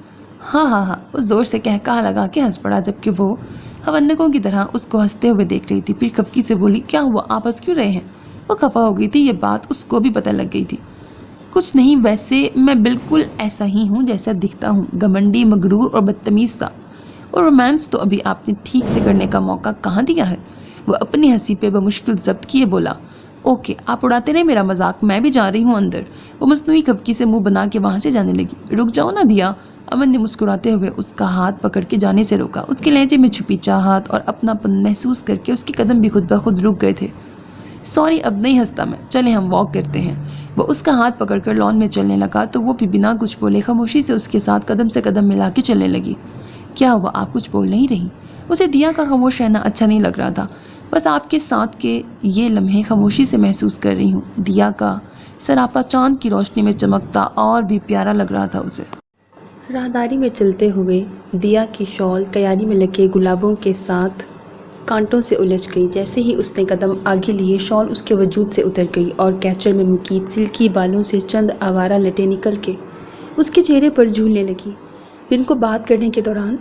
ہاں ہاں ہاں، وہ زور سے کہا لگا کے ہنس پڑا، جبکہ وہ ہونکوں کی طرح اس کو ہنستے ہوئے دیکھ رہی تھی۔ پھر خفگی سے بولی، کیا ہوا؟ آپ ہنس کیوں رہے ہیں؟ وہ خفا ہو گئی تھی، یہ بات اس کو بھی پتہ لگ گئی تھی۔ کچھ نہیں، ویسے میں بالکل ایسا ہی ہوں جیسا دکھتا ہوں، گھمنڈی، مغرور اور بدتمیز سا۔ اور رومانس تو ابھی آپ نے ٹھیک سے کرنے کا موقع کہاں دیا ہے؟ وہ اپنی ہنسی پہ بمشکل ضبط کیے بولا۔ اوکے، آپ اڑاتے رہے میرا مذاق، میں بھی جا رہی ہوں اندر۔ وہ مصنوعی خفگی سے منہ بنا کے وہاں سے جانے لگی۔ رک جاؤ نا دیا، امن نے مسکراتے ہوئے اس کا ہاتھ پکڑ کے جانے سے روکا۔ اس کے لہجے میں چھپی چاہت اور اپنا پن محسوس کر کے اس کے قدم بھی خود بخود رک گئے تھے۔ سوری، اب نہیں ہنستا میں، چلیں ہم واک کرتے ہیں۔ وہ اس کا ہاتھ پکڑ کر لان میں چلنے لگا تو وہ بھی بنا کچھ بولے خاموشی سے اس کے ساتھ قدم سے قدم ملا کے چلنے لگی۔ کیا ہوا؟ آپ کچھ بول نہیں رہی؟ اسے دیا کا خاموش رہنا اچھا نہیں لگ رہا تھا۔ بس آپ کے ساتھ کے یہ لمحے خاموشی سے محسوس کر رہی ہوں۔ دیا کا سراپا چاند کی روشنی میں چمکتا اور بھی پیارا لگ رہا تھا اسے۔ راہداری میں چلتے ہوئے دیا کی شال کیاری میں لگے گلابوں کے ساتھ کانٹوں سے الجھ گئی۔ جیسے ہی اس نے قدم آگے لیے، شال اس کے وجود سے اتر گئی اور کیچر میں مقید سلکی بالوں سے چند آوارہ لٹیں نکل کے اس کے چہرے پر جھولنے لگی، جن کو بات کرنے کے دوران